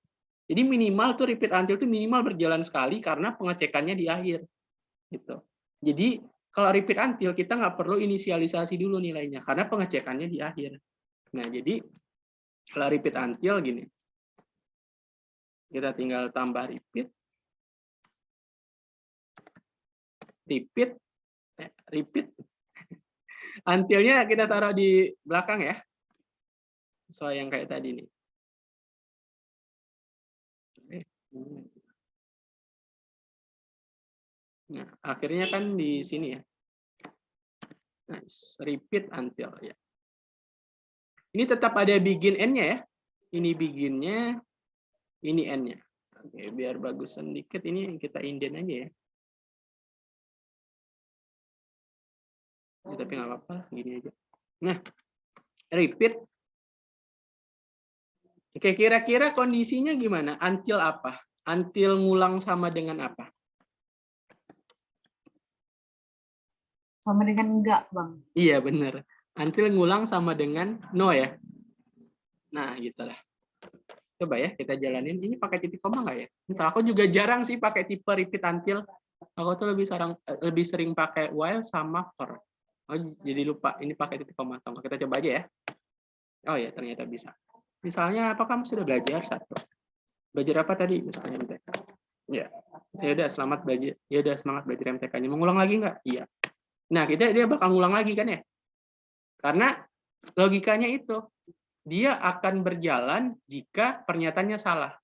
Jadi minimal tuh repeat until itu minimal berjalan sekali karena pengecekannya di akhir. Gitu. Jadi kalau repeat until kita nggak perlu inisialisasi dulu nilainya karena pengecekannya di akhir. Nah, jadi kalau repeat until gini. Kita tinggal tambah repeat. Repeat. Until-nya kita taruh di belakang ya. Sesuai yang kayak tadi nih. Nah, akhirnya kan di sini ya. Nice. Repeat until ya. Ini tetap ada begin end-nya ya. Ini begin-nya, ini end-nya. Oke, biar bagusan dikit ini kita indent aja ya. Ya, tapi nggak apa-apa, gini aja. Nah, repeat. Oke, kira-kira kondisinya gimana? Until apa? Until ngulang sama dengan apa? Sama dengan enggak Bang. Iya, bener. Until ngulang sama dengan no ya. Nah, gitu lah. Coba ya, kita jalanin. Ini pakai titik koma nggak ya? Entah, aku juga jarang sih pakai tipe repeat until. Aku tuh lebih sering pakai while sama for. Oh, jadi lupa. Ini pakai titik koma. Tunggu, kita coba aja ya. Oh ya, ternyata bisa. Misalnya, apa kamu sudah belajar? 1. Belajar apa tadi? Misalnya MTK. Ya. Ya udah, selamat belajar. Ya udah, semangat belajar MTK-nya. Mengulang lagi nggak? Iya. Nah, dia bakal ngulang lagi kan ya? Karena logikanya itu. Dia akan berjalan jika pernyataannya salah.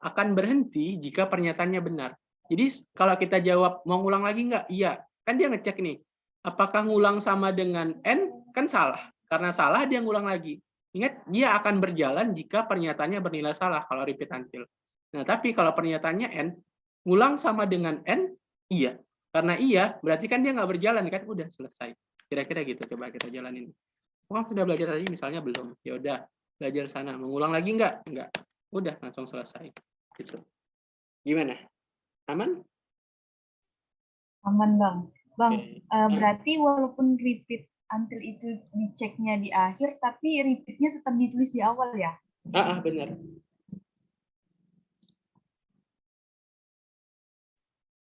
Akan berhenti jika pernyataannya benar. Jadi kalau kita jawab, mau ngulang lagi nggak? Iya. Kan dia ngecek nih. Apakah ngulang sama dengan N? Kan salah. Karena salah, dia ngulang lagi. Ingat, dia akan berjalan jika pernyataannya bernilai salah kalau repeat until. Nah, tapi kalau pernyataannya N, ngulang sama dengan N? Iya. Karena iya, berarti kan dia nggak berjalan, kan? Udah, selesai. Kira-kira gitu. Coba kita jalanin. Sudah belajar tadi misalnya belum, ya udah belajar sana. Mengulang lagi enggak, udah langsung selesai gitu. Gimana, aman? Aman Bang. Bang, Okay. Berarti walaupun repeat until itu diceknya di akhir, tapi repeatnya tetap ditulis di awal ya? Benar.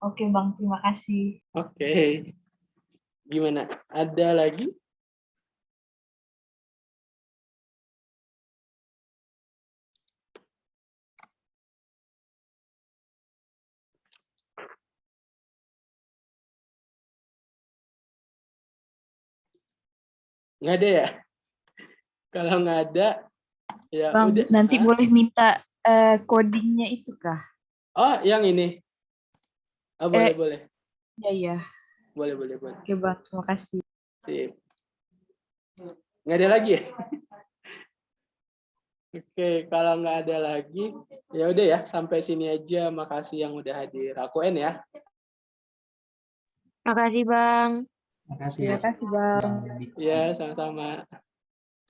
Oke Bang, terima kasih. Oke. Gimana? Ada lagi? Nggak ada ya? Kalau nggak ada, ya Bang, udah. nanti Hah? boleh minta codingnya itu kah? Oh, yang ini. Oh, boleh, Eh. boleh. Ya. Boleh, boleh, boleh. Oke Bang, terima kasih. Sip. Nggak ada lagi ya? Oke, kalau nggak ada lagi, ya udah ya, sampai sini aja. Makasih yang udah hadir. Aku N ya. Makasih Bang. Makasih. Terima kasih Bang. Bang. Ya, sama-sama.